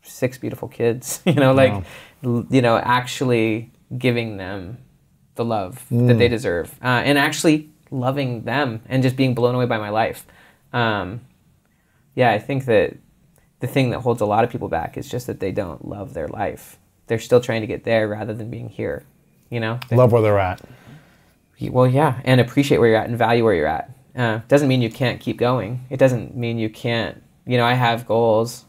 6 beautiful kids, you know, like, you know, actually giving them the love that they deserve, and actually loving them and just being blown away by my life. Yeah, I think that the thing that holds a lot of people back is just that they don't love their life. They're still trying to get there rather than being here, you know? Love where they're at. Well, yeah, and appreciate where you're at and value where you're at. Doesn't mean you can't keep going. It doesn't mean you can't, you know, I have goals.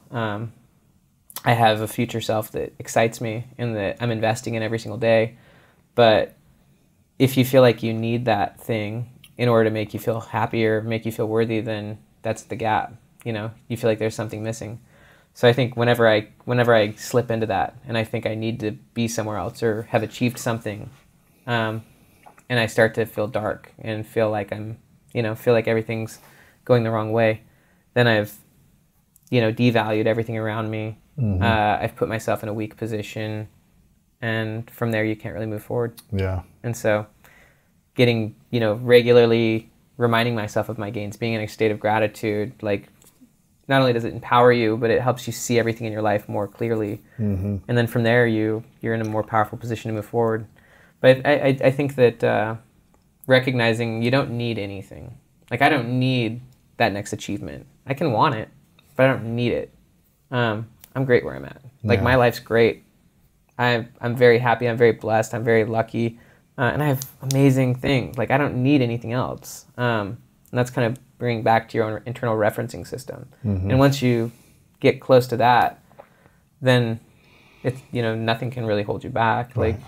I have a future self that excites me and that I'm investing in every single day. But if you feel like you need that thing in order to make you feel happier, make you feel worthy, then that's the gap. You know, you feel like there's something missing. So I think whenever I slip into that and I think I need to be somewhere else or have achieved something, and I start to feel dark and feel like feel like everything's going the wrong way, then I've, you know, devalued everything around me. I've put myself in a weak position, and from there you can't really move forward. Yeah. And so getting, you know, regularly reminding myself of my gains, being in a state of gratitude, like, not only does it empower you, but it helps you see everything in your life more clearly. And then from there you're in a more powerful position to move forward. But I think that recognizing you don't need anything. Like, I don't need that next achievement. I can want it, but I don't need it. I'm great where I'm at. Like, my life's great. I'm very happy. I'm very blessed. I'm very lucky. And I have amazing things. Like, I don't need anything else. And that's kind of bringing back to your own internal referencing system. And once you get close to that, then it's, you know, nothing can really hold you back. Right. Like,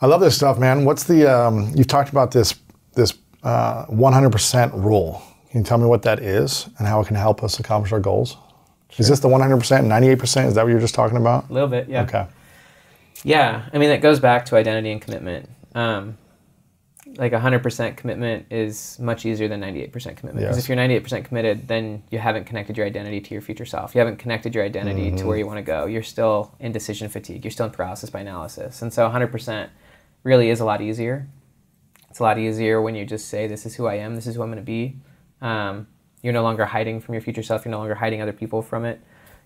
I love this stuff, man. What's the, you've talked about this 100% rule. Can you tell me what that is and how it can help us accomplish our goals? Sure. Is this the 100%, 98%? Is that what you're just talking about? A little bit, yeah. Okay. Yeah, I mean, that goes back to identity and commitment. Like, 100% commitment is much easier than 98% commitment. Because if you're 98% committed, then you haven't connected your identity to your future self. You haven't connected your identity to where you want to go. You're still in decision fatigue. You're still in paralysis by analysis. And so 100% really is a lot easier. It's a lot easier when you just say, this is who I am, this is who I'm going to be. You're no longer hiding from your future self. You're no longer hiding other people from it.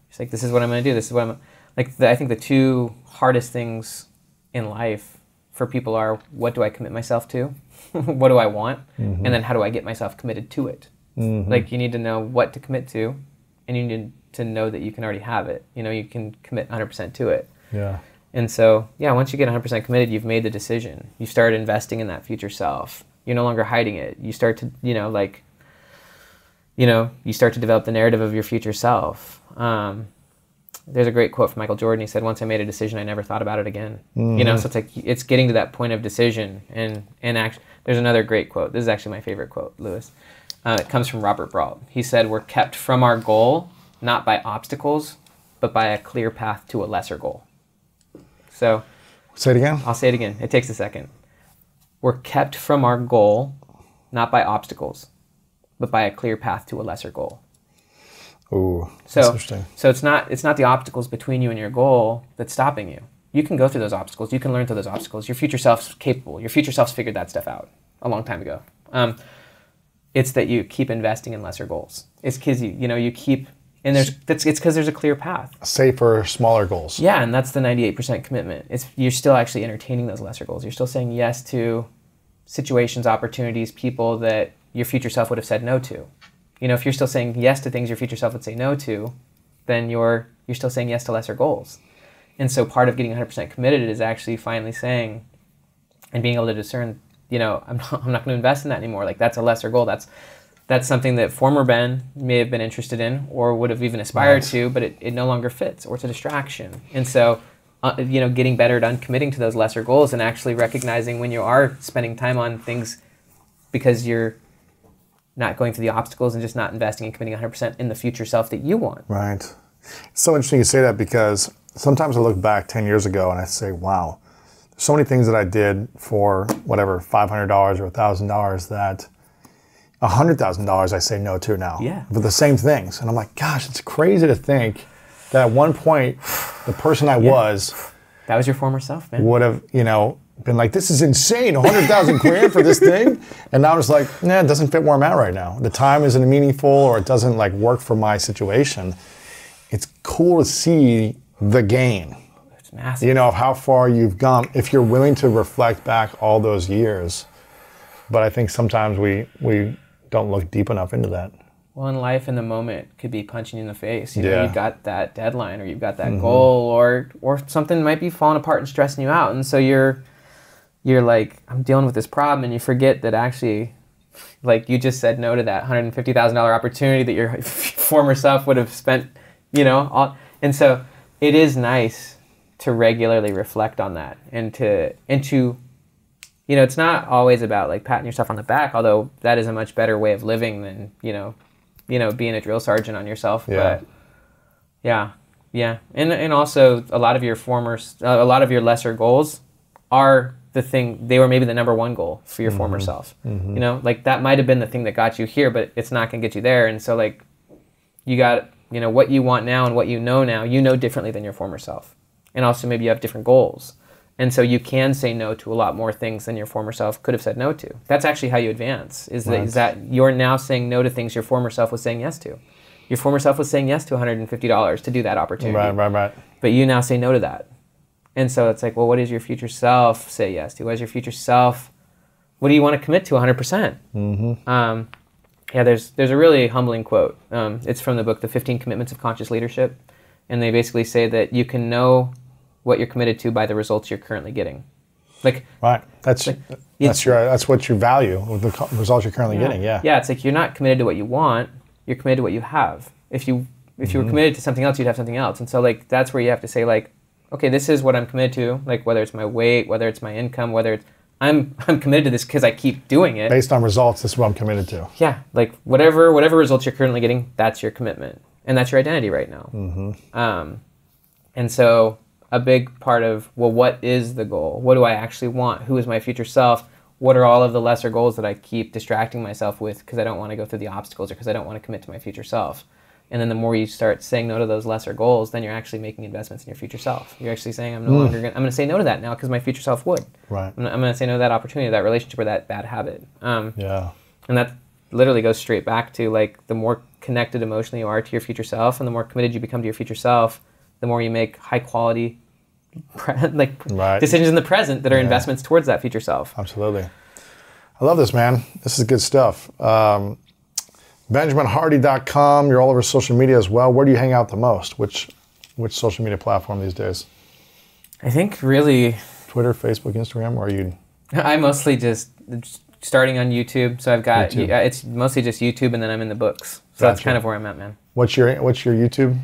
It's like, this is what I'm going to do. This is what I'm... Like, I think the 2 hardest things in life for people are, what do I commit myself to? What do I want? And then how do I get myself committed to it? Like, you need to know what to commit to, and you need to know that you can already have it. You know, you can commit 100% to it. Yeah. And so, yeah, once you get 100% committed, you've made the decision. You start investing in that future self. You're no longer hiding it. You start to, you start to develop the narrative of your future self. There's a great quote from Michael Jordan. He said, once I made a decision, I never thought about it again. You know, so it's like, it's getting to that point of decision. And actually, there's another great quote. This is actually my favorite quote, Lewis. It comes from Robert Brault. He said, we're kept from our goal, not by obstacles, but by a clear path to a lesser goal. So, say it again. I'll say it again. It takes a second. We're kept from our goal, not by obstacles, but by a clear path to a lesser goal. Ooh, that's interesting. So it's not the obstacles between you and your goal that's stopping you. You can go through those obstacles. You can learn through those obstacles. Your future self's capable. Your future self's figured that stuff out a long time ago. It's that you keep investing in lesser goals. It's because you keep, and it's because there's a clear path. Safer, smaller goals. Yeah, and that's the 98% commitment. You're still actually entertaining those lesser goals. You're still saying yes to situations, opportunities, people that your future self would have said no to. You know, if you're still saying yes to things your future self would say no to, then you're still saying yes to lesser goals. And so part of getting 100% committed is actually finally saying and being able to discern, I'm not going to invest in that anymore. Like, that's a lesser goal. That's something that former Ben may have been interested in or would have even aspired to, but it no longer fits, or it's a distraction. And so, getting better at uncommitting to those lesser goals and actually recognizing when you are spending time on things because you're not going through the obstacles and just not investing and committing 100% in the future self that you want. Right. It's so interesting you say that because sometimes I look back 10 years ago and I say, wow, there's so many things that I did for whatever, $500 or $1,000 that $100,000 I say no to now. Yeah. For the same things. And I'm like, gosh, it's crazy to think that at one point, the person I was That was your former self, man. would have, been like, this is insane, 100,000 grand for this thing. And now I'm just like, nah, it doesn't fit where I'm at right now. The time isn't meaningful or it doesn't like work for my situation. It's cool to see the gain. It's massive. Of how far you've gone if you're willing to reflect back all those years. But I think sometimes we don't look deep enough into that. Well, in life, in the moment, could be punching you in the face. Yeah. You've got that deadline, or you've got that goal, or something might be falling apart and stressing you out, and so you're like, I'm dealing with this problem, and you forget that actually, like you just said no to that $150,000 opportunity that your former self would have spent, and so it is nice to regularly reflect on that, and to it's not always about like patting yourself on the back, although that is a much better way of living than being a drill sergeant on yourself. Yeah. But yeah. And also a lot of your lesser goals are the thing, they were maybe the number one goal for your former self. Like that might have been the thing that got you here, but it's not going to get you there. And so like you got, what you want now and what you know differently than your former self. And also maybe you have different goals. And so you can say no to a lot more things than your former self could have said no to. That's actually how you advance, is that you're now saying no to things your former self was saying yes to. Your former self was saying yes to $150 to do that opportunity. Right. But you now say no to that. And so it's like, well, what does your future self say yes to? What does your future self, what do you want to commit to 100%? There's a really humbling quote. It's from the book, The 15 Commitments of Conscious Leadership. And they basically say that you can know what you're committed to by the results you're currently getting. Right. That's what you value with the results you're currently getting. Yeah. Yeah. It's like you're not committed to what you want. You're committed to what you have. If you were committed to something else, you'd have something else. And so like that's where you have to say like, okay, this is what I'm committed to. Like whether it's my weight, whether it's my income, whether it's I'm committed to this because I keep doing it. Based on results, this is what I'm committed to. Yeah. Like whatever results you're currently getting, that's your commitment, and that's your identity right now. And so a big part of, well, what is the goal? What do I actually want? Who is my future self? What are all of the lesser goals that I keep distracting myself with because I don't want to go through the obstacles or because I don't want to commit to my future self? And then the more you start saying no to those lesser goals, then you're actually making investments in your future self. You're actually saying, I'm going to say no to that now because my future self would. Right. I'm going to say no to that opportunity, that relationship, or that bad habit. Yeah. And that literally goes straight back to like the more connected emotionally you are to your future self and the more committed you become to your future self, the more you make high quality decisions in the present that are investments towards that future self. Absolutely. I love this, man. This is good stuff. BenjaminHardy.com. You're all over social media as well. Where do you hang out the most? Which social media platform these days? I think really Twitter, Facebook, Instagram, or are you? I mostly just starting on YouTube. So I've got it's mostly just YouTube, and then I'm in the books. So that's kind of where I'm at, man. What's your YouTube?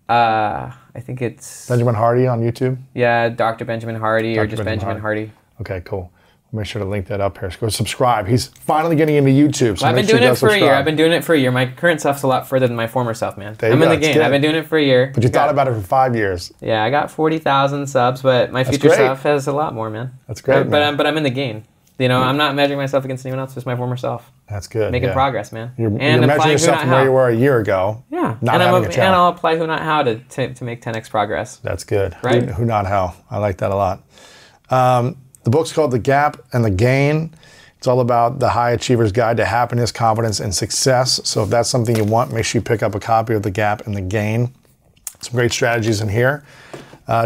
I think it's Benjamin Hardy on YouTube. Yeah, Dr. Benjamin Hardy or just Benjamin Hardy. Okay, cool. I'll make sure to link that up here. So go subscribe. He's finally getting into YouTube. So I've been doing it for a year. I've been doing it for a year. My current self's a lot further than my former self, man. I'm in the game. I've been doing it for a year. But you thought about it for 5 years. Yeah, I got 40,000 subs, but my future self has a lot more, man. That's great, man. But I'm in the game. I'm not measuring myself against anyone else, just my former self. That's good. Making progress, man. You're measuring yourself from where you were a year ago. Yeah. And I'll apply who, not how to make 10x progress. That's good. Right? Who, not how. I like that a lot. The book's called The Gap and the Gain. It's all about the high achiever's guide to happiness, confidence, and success. So if that's something you want, make sure you pick up a copy of The Gap and the Gain. Some great strategies in here.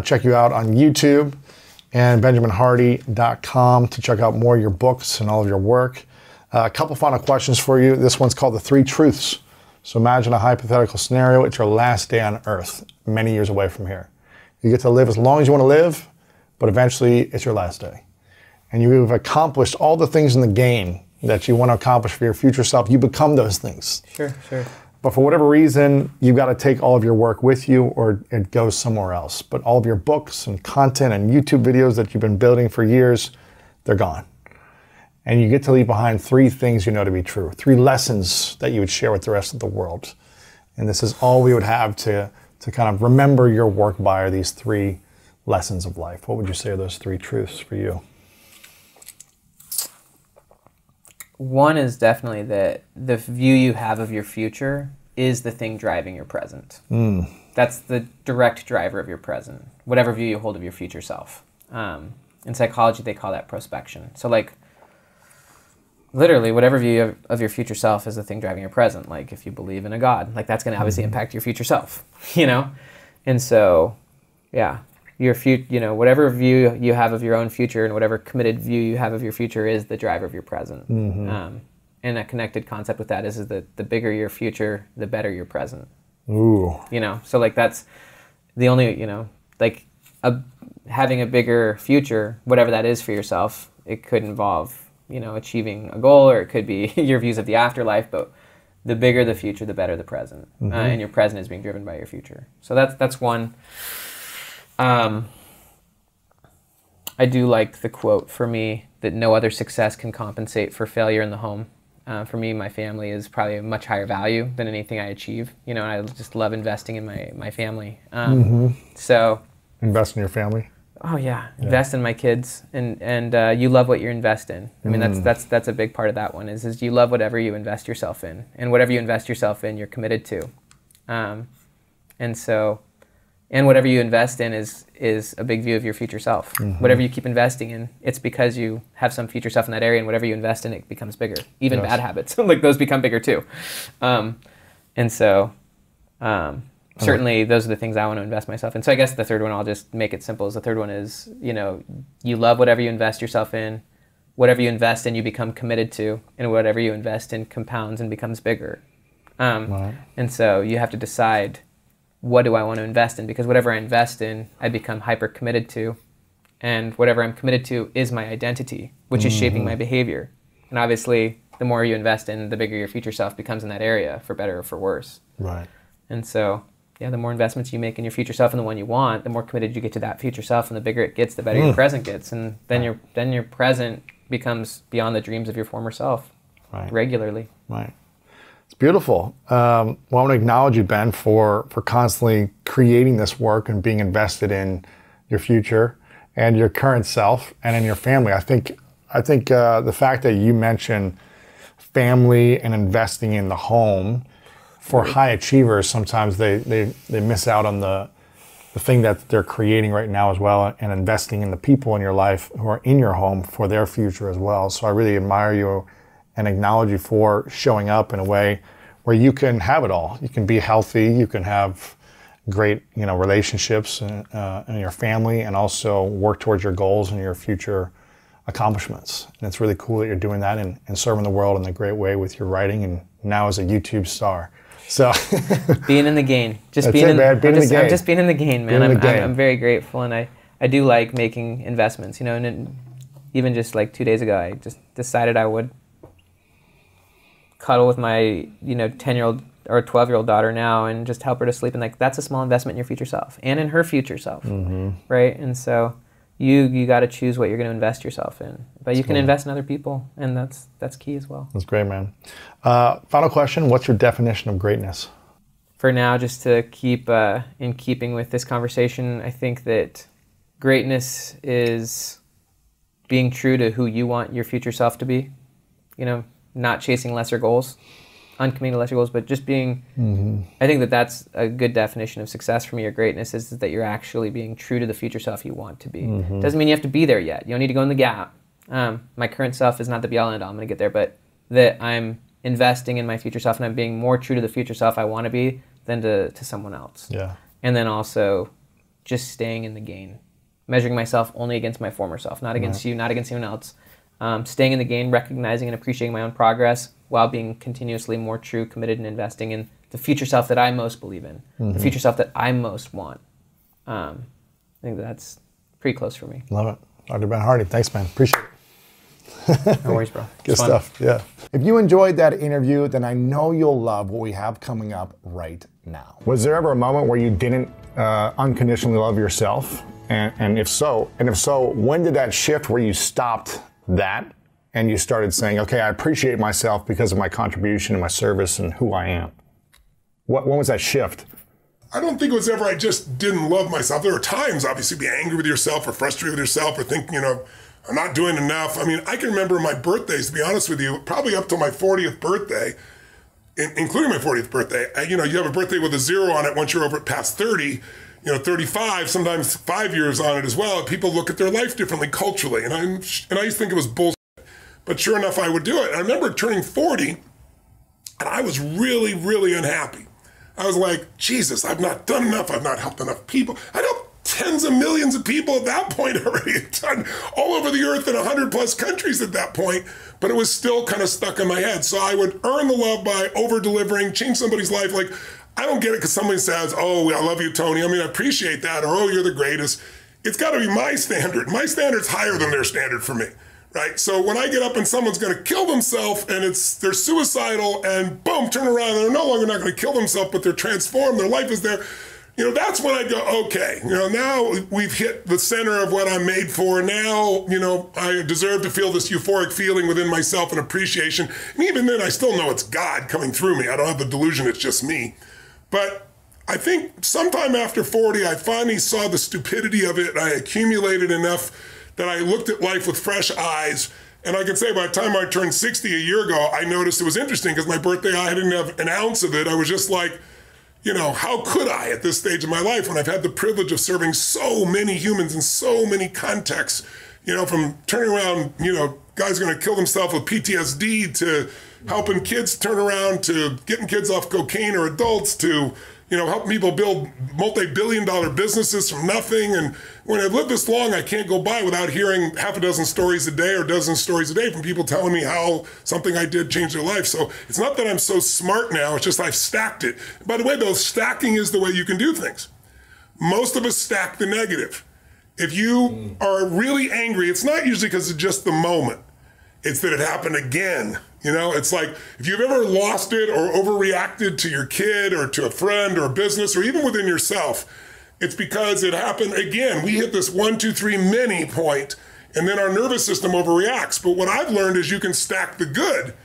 Check you out on YouTube and BenjaminHardy.com to check out more of your books and all of your work. A couple final questions for you. This one's called The Three Truths. So imagine a hypothetical scenario. It's your last day on Earth, many years away from here. You get to live as long as you want to live, but eventually it's your last day. And you've accomplished all the things in the game that you want to accomplish for your future self. You become those things. Sure. But for whatever reason, you've got to take all of your work with you or it goes somewhere else. But all of your books and content and YouTube videos that you've been building for years, they're gone. And you get to leave behind 3 things you know to be true, 3 lessons that you would share with the rest of the world. And this is all we would have to to kind of remember your work by, are these 3 lessons of life. What would you say are those 3 truths for you? One is definitely that the view you have of your future is the thing driving your present. That's the direct driver of your present, whatever view you hold of your future self. In psychology, they call that prospection. So like, literally, whatever view you have of your future self is the thing driving your present. Like, if you believe in a God, like that's going to obviously impact your future self, you know? And so, yeah, your whatever view you have of your own future and whatever committed view you have of your future is the driver of your present. And a connected concept with that is that the bigger your future, the better your present. Ooh. You know, so like that's the only, you know, like having a bigger future, whatever that is for yourself, it could involve, you know, achieving a goal, or it could be your views of the afterlife, but the bigger the future, the better the present. And your present is being driven by your future. So that's one. I do like the quote for me that no other success can compensate for failure in the home. For me, my family is probably a much higher value than anything I achieve. You know, I just love investing in my family. So invest in your family. Oh yeah, invest in my kids, and you love what you invest in. I mean, that's a big part of that one. Is you love whatever you invest yourself in, and whatever you invest yourself in, you're committed to. And whatever you invest in is a big view of your future self. Whatever you keep investing in, it's because you have some future self in that area, and whatever you invest in, it becomes bigger. Even bad habits, like those become bigger too. Certainly those are the things I want to invest myself in. So I guess the third one, I'll just make it simple, is the third one is, you know, you love whatever you invest yourself in. Whatever you invest in, you become committed to, and whatever you invest in compounds and becomes bigger. And so you have to decide, what do I want to invest in? Because whatever I invest in, I become hyper committed to. And whatever I'm committed to is my identity, which is shaping my behavior. And obviously, the more you invest in, the bigger your future self becomes in that area, for better or for worse. Right. And so, yeah, the more investments you make in your future self and the one you want, the more committed you get to that future self, and the bigger it gets, the better your present gets. And then your present becomes beyond the dreams of your former self regularly. Right. It's beautiful. Well, I want to acknowledge you, Ben, for constantly creating this work and being invested in your future and your current self and in your family. I think the fact that you mentioned family and investing in the home, for high achievers, sometimes they miss out on the thing that they're creating right now as well, and investing in the people in your life who are in your home for their future as well. So I really admire you and acknowledge you for showing up in a way where you can have it all. You can be healthy, you can have great, you know, relationships in your family, and also work towards your goals and your future accomplishments. And it's really cool that you're doing that and serving the world in a great way with your writing, and now as a YouTube star. So being in the game, I'm just being in the game, man. I'm very grateful, and I do like making investments, you know. And even just like 2 days ago, I just decided I would cuddle with my 10-year-old or 12-year-old daughter now, and just help her to sleep. And like, that's a small investment in your future self and in her future self, right? And so you got to choose what you're going to invest yourself in, but you can invest in other people, and that's key as well. That's great, man. Final question: what's your definition of greatness? For now, just to keep in keeping with this conversation, I think that greatness is being true to who you want your future self to be. You know, not chasing lesser goals, uncommitting to lesser goals, but just being, I think that's a good definition of success for me, or greatness, is that you're actually being true to the future self you want to be. Doesn't mean you have to be there yet. You don't need to go in the gap. My current self is not the be-all and end-all. I'm going to get there, but that I'm investing in my future self, and I'm being more true to the future self I want to be than to someone else. Yeah. And then also just staying in the game, measuring myself only against my former self, not against you, not against anyone else. Staying in the game, recognizing and appreciating my own progress, while being continuously more true, committed, and investing in the future self that I most believe in, the future self that I most want. I think that's pretty close for me. Love it. Dr. Ben Hardy, thanks, man. Appreciate it. No worries, bro. Good stuff, yeah. If you enjoyed that interview, then I know you'll love what we have coming up right now. Was there ever a moment where you didn't unconditionally love yourself? And if so, when did that shift where you stopped that and you started saying, okay, I appreciate myself because of my contribution and my service and who I am? When was that shift? I don't think it was ever I just didn't love myself. There were times, obviously, be angry with yourself or frustrated with yourself or think, I'm not doing enough. I mean, I can remember my birthdays, to be honest with you, probably up to my 40th birthday, including my 40th birthday. You have a birthday with a 0 on it once you're over past 30, 35, sometimes 5 years on it as well. People look at their life differently culturally. And I used to think it was bullshit. But sure enough, I would do it. And I remember turning 40, and I was really, really unhappy. I was like, Jesus, I've not done enough. I've not helped enough people. I'd helped tens of millions of people at that point already, done all over the earth in 100 plus countries at that point, but it was still kind of stuck in my head. So I would earn the love by over-delivering, change somebody's life. Like, I don't get it because somebody says, oh, I love you, Tony. I mean, I appreciate that. Or, oh, you're the greatest. It's got to be my standard. My standard's higher than their standard for me. Right? So when I get up and someone's going to kill themselves and they're suicidal and boom, turn around and they're no longer not going to kill themselves, but they're transformed, their life is there. That's when I go, okay, now we've hit the center of what I'm made for. Now, I deserve to feel this euphoric feeling within myself and appreciation. And even then I still know it's God coming through me. I don't have the delusion it's just me. But I think sometime after 40, I finally saw the stupidity of it. I accumulated enough that I looked at life with fresh eyes. And I can say by the time I turned 60 a year ago, I noticed it was interesting because my birthday, I didn't have an ounce of it. I was just like, how could I at this stage of my life when I've had the privilege of serving so many humans in so many contexts, from turning around, guys going to kill themselves with PTSD to helping kids turn around to getting kids off cocaine or adults to, helping people build multi-billion-dollar businesses from nothing. And when I've lived this long, I can't go by without hearing half a dozen stories a day or a dozen stories a day from people telling me how something I did changed their life. So it's not that I'm so smart now, it's just I've stacked it. By the way, though, stacking is the way you can do things. Most of us stack the negative. If you are really angry, it's not usually because of just the moment. It's that it happened again. It's like if you've ever lost it or overreacted to your kid or to a friend or a business or even within yourself, it's because it happened again. We hit this 1, 2, 3 many point, and then our nervous system overreacts. But what I've learned is you can stack the good.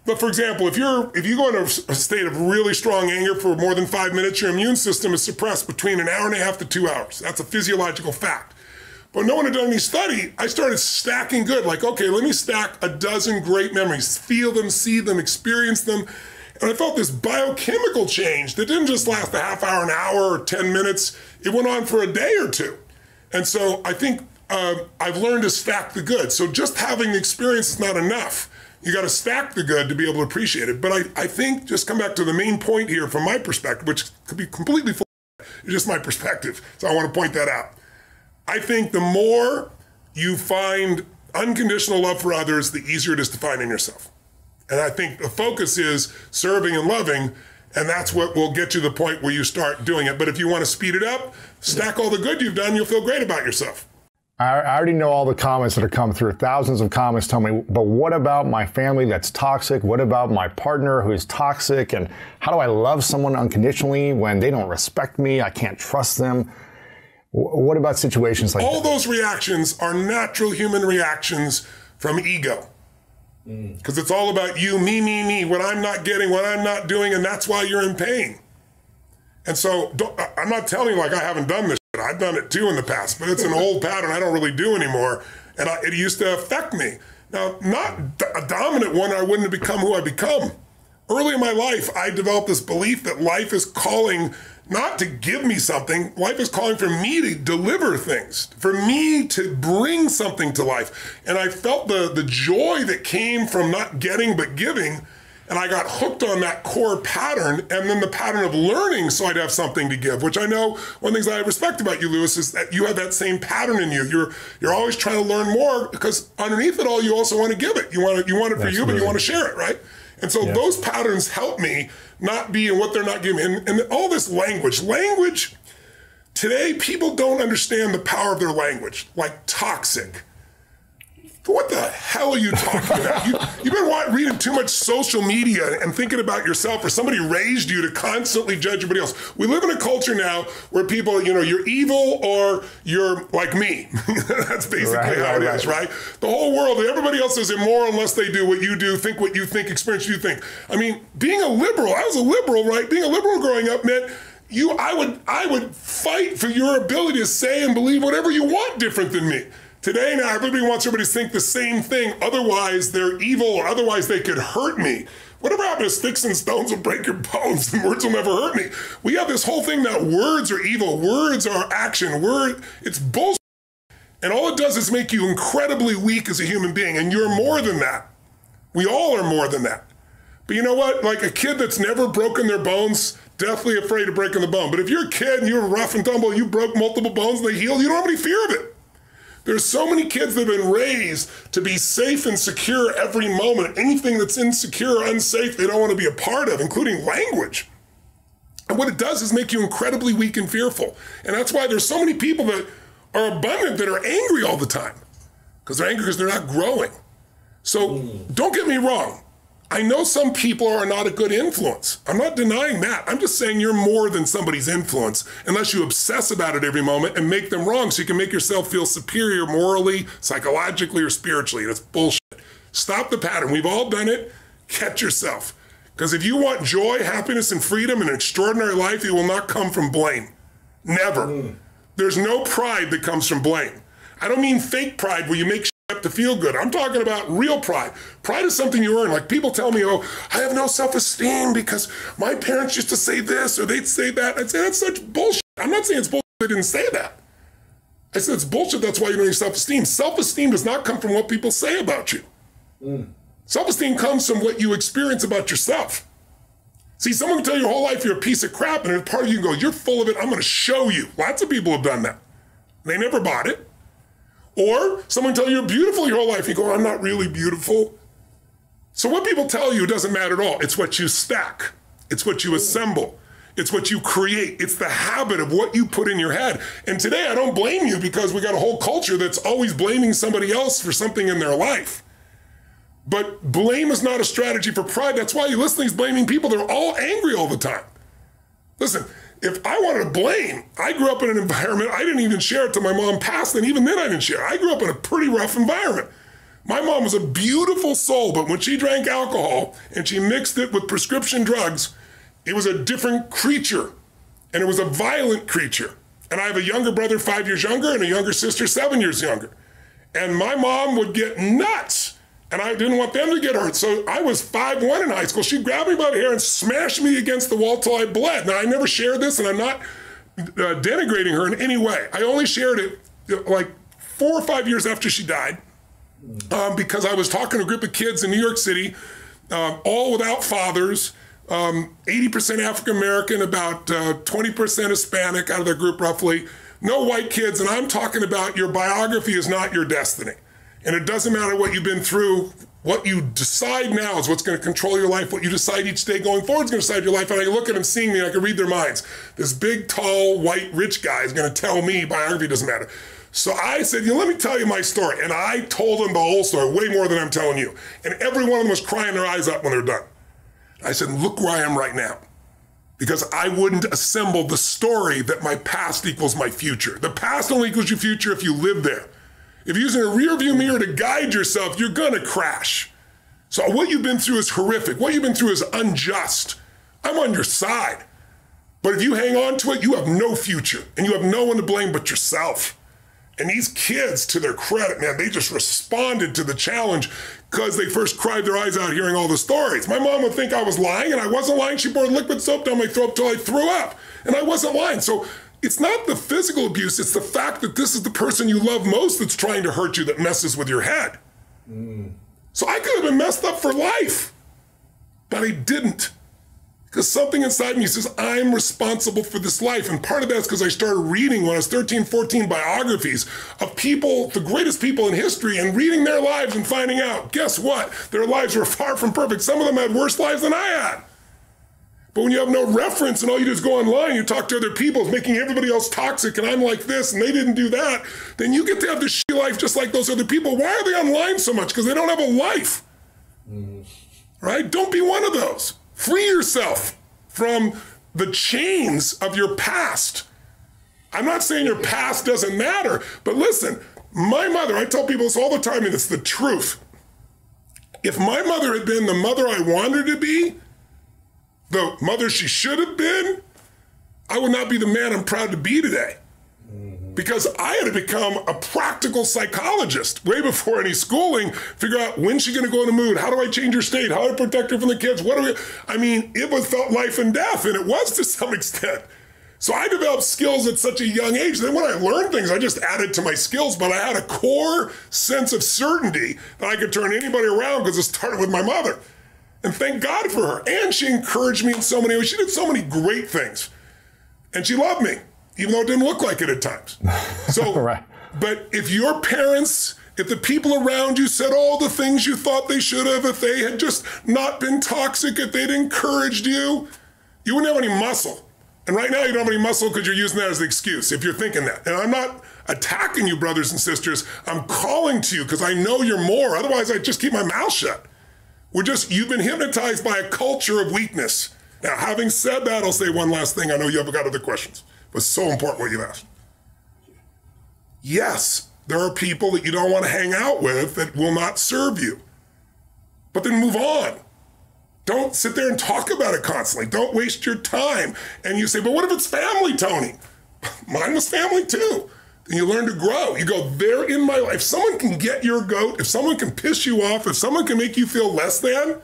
But for example, if you go into a state of really strong anger for more than 5 minutes, your immune system is suppressed between an hour and a half to 2 hours. That's a physiological fact. But no one had done any study. I started stacking good. Like, okay, let me stack a dozen great memories, feel them, see them, experience them. And I felt this biochemical change that didn't just last a half hour, an hour, or 10 minutes. It went on for a day or two. And so I think I've learned to stack the good. So just having the experience is not enough. You got to stack the good to be able to appreciate it. But I think, just come back to the main point here from my perspective, which could be completely full, it's just my perspective. So I want to point that out. I think the more you find unconditional love for others, the easier it is to find in yourself. And I think the focus is serving and loving, and that's what will get you to the point where you start doing it. But if you want to speed it up, stack all the good you've done, you'll feel great about yourself. I already know all the comments that have come through. Thousands of comments tell me, but what about my family that's toxic? What about my partner who's toxic? And how do I love someone unconditionally when they don't respect me? I can't trust them. What about situations like that? All those reactions are natural human reactions from ego. Because it's all about you, me, what I'm not getting, what I'm not doing, and that's why you're in pain. And so I'm not telling you like I haven't done this shit. I've done it too in the past, but it's an old pattern I don't really do anymore. And it used to affect me. Now, not a dominant one, I wouldn't have become who I become. Early in my life, I developed this belief that life is calling not to give me something. Life is calling for me to deliver things, for me to bring something to life. And I felt the joy that came from not getting but giving. And I got hooked on that core pattern, and then the pattern of learning so I'd have something to give, which I know one of the things that I respect about you, Lewis, is that you have that same pattern in you. You're always trying to learn more because underneath it all, you also want to give it. You want it for Absolutely. You, but you want to share it, right? And so those patterns help me not be in what they're not giving me. And all this language, today people don't understand the power of their language, like toxic. What the hell are you talking about? You've been reading too much social media and thinking about yourself, or somebody raised you to constantly judge everybody else. We live in a culture now where people, you're evil or you're like me. That's basically how it is, right? The whole world, everybody else is immoral unless they do what you do, think what you think, experience what you think. I mean, being a liberal, I was a liberal, right? Being a liberal growing up meant I would fight for your ability to say and believe whatever you want different than me. Today now, everybody wants everybody to think the same thing. Otherwise, they're evil, or otherwise they could hurt me. Whatever happened to sticks and stones will break your bones and words will never hurt me. We have this whole thing that words are evil. Words are action. It's bullshit. And all it does is make you incredibly weak as a human being. And you're more than that. We all are more than that. But you know what? Like a kid that's never broken their bones, definitely afraid of breaking the bone. But if you're a kid and you're rough and tumble, you broke multiple bones and they healed, you don't have any fear of it. There's so many kids that have been raised to be safe and secure every moment. Anything that's insecure or unsafe, they don't want to be a part of, including language. And what it does is make you incredibly weak and fearful. And that's why there's so many people that are abundant that are angry all the time. Because they're angry because they're not growing. So don't get me wrong. I know some people are not a good influence. I'm not denying that. I'm just saying you're more than somebody's influence unless you obsess about it every moment and make them wrong so you can make yourself feel superior morally, psychologically, or spiritually. That's bullshit. Stop the pattern. We've all done it. Catch yourself. Because if you want joy, happiness, and freedom and an extraordinary life, it will not come from blame. Never. There's no pride that comes from blame. I don't mean fake pride where you make up to feel good. I'm talking about real pride. Pride is something you earn. Like people tell me, oh, I have no self-esteem because my parents used to say this or they'd say that. I'd say that's such bullshit. I'm not saying it's bullshit they didn't say that. I said it's bullshit, that's why you don't have self-esteem. Self-esteem does not come from what people say about you. Self-esteem comes from what you experience about yourself. See, someone can tell you your whole life you're a piece of crap and part of you can go, you're full of it, I'm going to show you. Lots of people have done that. They never bought it. Or someone tell you you're beautiful your whole life. You go, I'm not really beautiful. So what people tell you doesn't matter at all. It's what you stack. It's what you assemble. It's what you create. It's the habit of what you put in your head. And today I don't blame you because we got a whole culture that's always blaming somebody else for something in their life. But blame is not a strategy for pride. That's why you listening's blaming people. They're all angry all the time. Listen, if I wanted to blame, I grew up in an environment, I didn't even share it till my mom passed, and even then I didn't share. I grew up in a pretty rough environment. My mom was a beautiful soul, but when she drank alcohol and she mixed it with prescription drugs, it was a different creature, and it was a violent creature. And I have a younger brother 5 years younger and a younger sister 7 years younger. And my mom would get nuts. And I didn't want them to get hurt. So I was 5'1" in high school. She grabbed me by the hair and smashed me against the wall till I bled. Now, I never shared this, and I'm not denigrating her in any way. I only shared it like 4 or 5 years after she died because I was talking to a group of kids in New York City, all without fathers, 80% African-American, about 20% Hispanic out of their group roughly, no white kids, and I'm talking about your biography is not your destiny. And it doesn't matter what you've been through. What you decide now is what's going to control your life. What you decide each day going forward is going to decide your life. And I can look at them seeing me, and I can read their minds. This big, tall, white, rich guy is going to tell me biography doesn't matter. So I said, let me tell you my story. And I told them the whole story, way more than I'm telling you. And every one of them was crying their eyes up when they're done. I said, look where I am right now. Because I wouldn't assemble the story that my past equals my future. The past only equals your future if you live there. If you're using a rear view mirror to guide yourself, you're gonna crash. So what you've been through is horrific. What you've been through is unjust. I'm on your side. But if you hang on to it, you have no future and you have no one to blame but yourself. And these kids, to their credit, man, they just responded to the challenge because they first cried their eyes out hearing all the stories. My mom would think I was lying, and I wasn't lying. She poured liquid soap down my throat till I threw up, and I wasn't lying. So it's not the physical abuse, it's the fact that this is the person you love most that's trying to hurt you that messes with your head. So I could have been messed up for life, but I didn't. Because something inside me says, I'm responsible for this life. And part of that is because I started reading when I was 13, 14 biographies of people, the greatest people in history, and reading their lives and finding out, guess what? Their lives were far from perfect. Some of them had worse lives than I had. But when you have no reference and all you do is go online, you talk to other people, making everybody else toxic, and I'm like this, and they didn't do that, then you get to have this shitty life just like those other people. Why are they online so much? Because they don't have a life. Right? Don't be one of those. Free yourself from the chains of your past. I'm not saying your past doesn't matter, but listen, my mother, I tell people this all the time, and it's the truth. If my mother had been the mother I wanted her to be, the mother she should have been, I would not be the man I'm proud to be today. Because I had to become a practical psychologist way before any schooling, figure out when's she going to go in a mood? How do I change her state? How do I protect her from the kids? It felt life and death, and it was to some extent. So I developed skills at such a young age. Then when I learned things, I just added to my skills, but I had a core sense of certainty that I could turn anybody around because it started with my mother. And thank God for her. And she encouraged me in so many ways. She did so many great things. And she loved me, even though it didn't look like it at times. So, right. But if your parents, if the people around you said all the things you thought they should have, if they had just not been toxic, if they'd encouraged you, you wouldn't have any muscle. And right now you don't have any muscle because you're using that as the excuse, if you're thinking that. And I'm not attacking you, brothers and sisters. I'm calling to you because I know you're more. Otherwise, I'd just keep my mouth shut. You've been hypnotized by a culture of weakness. Now, having said that, I'll say one last thing. I know you haven't got other questions, but it's so important what you asked. Yes, there are people that you don't want to hang out with that will not serve you. But then move on. Don't sit there and talk about it constantly. Don't waste your time. And you say, but what if it's family, Tony? Mine was family too. Then you learn to grow. You go, they're in my life. If someone can get your goat, if someone can piss you off, if someone can make you feel less than,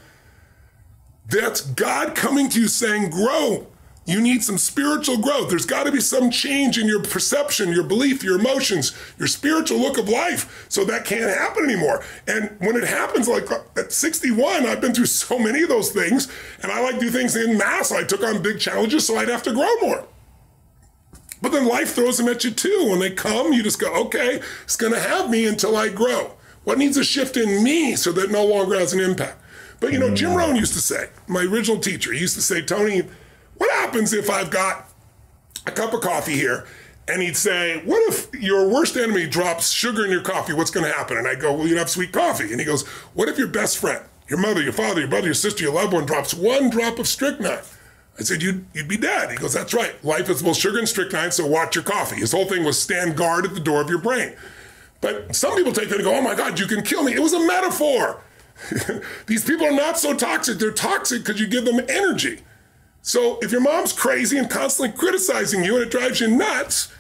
that's God coming to you saying, grow. You need some spiritual growth. There's got to be some change in your perception, your belief, your emotions, your spiritual look of life. So that can't happen anymore. And when it happens, like at 61, I've been through so many of those things. And I like to do things in mass. I took on big challenges, so I'd have to grow more. But then life throws them at you too. When they come, you just go, okay, it's going to have me until I grow. What needs a shift in me so that it no longer has an impact? But Jim Rohn used to say, my original teacher, he used to say, Tony, what happens if I've got a cup of coffee here? And he'd say, what if your worst enemy drops sugar in your coffee? What's going to happen? And I'd go, well, you'd have sweet coffee. And he goes, what if your best friend, your mother, your father, your brother, your sister, your loved one drops one drop of strychnine? I said, you'd be dead. He goes, that's right. Life is both sugar and strychnine, so watch your coffee. His whole thing was stand guard at the door of your brain. But some people take that and go, oh my God, you can kill me. It was a metaphor. These people are not so toxic. They're toxic because you give them energy. So if your mom's crazy and constantly criticizing you and it drives you nuts,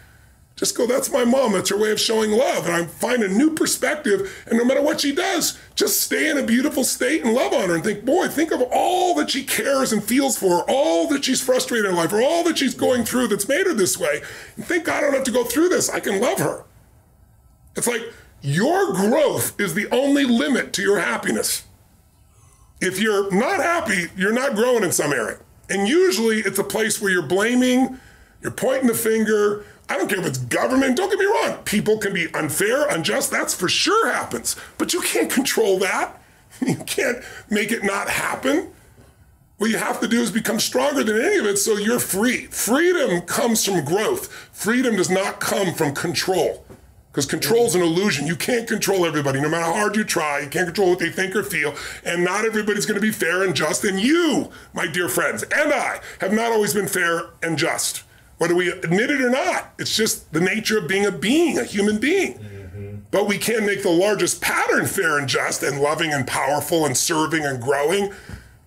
just go, that's my mom. That's her way of showing love. And I find a new perspective. And no matter what she does, just stay in a beautiful state and love on her and think, boy, think of all that she cares and feels for, all that she's frustrated in life, or all that she's going through that's made her this way. And think, God, I don't have to go through this. I can love her. It's like your growth is the only limit to your happiness. If you're not happy, you're not growing in some area. And usually it's a place where you're blaming, you're pointing the finger. I don't care if it's government. Don't get me wrong. People can be unfair, unjust. That's for sure happens. But you can't control that. You can't make it not happen. What you have to do is become stronger than any of it so you're free. Freedom comes from growth. Freedom does not come from control. Because control is an illusion. You can't control everybody. No matter how hard you try, you can't control what they think or feel. And not everybody's going to be fair and just. And you, my dear friends, and I have not always been fair and just. Whether we admit it or not, it's just the nature of being, a human being. Mm-hmm. But we can make the largest pattern fair and just and loving and powerful and serving and growing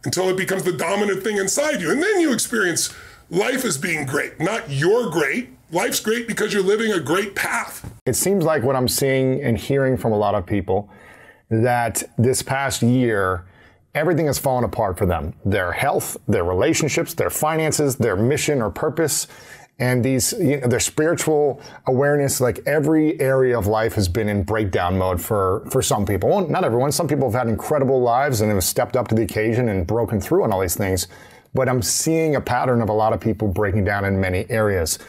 until it becomes the dominant thing inside you. And then you experience life as being great, not you're great. Life's great because you're living a great path. It seems like what I'm seeing and hearing from a lot of people that this past year, everything has fallen apart for them. Their health, their relationships, their finances, their mission or purpose, and their spiritual awareness, like every area of life has been in breakdown mode for some people. Well, not everyone. Some people have had incredible lives and have stepped up to the occasion and broken through on all these things. But I'm seeing a pattern of a lot of people breaking down in many areas.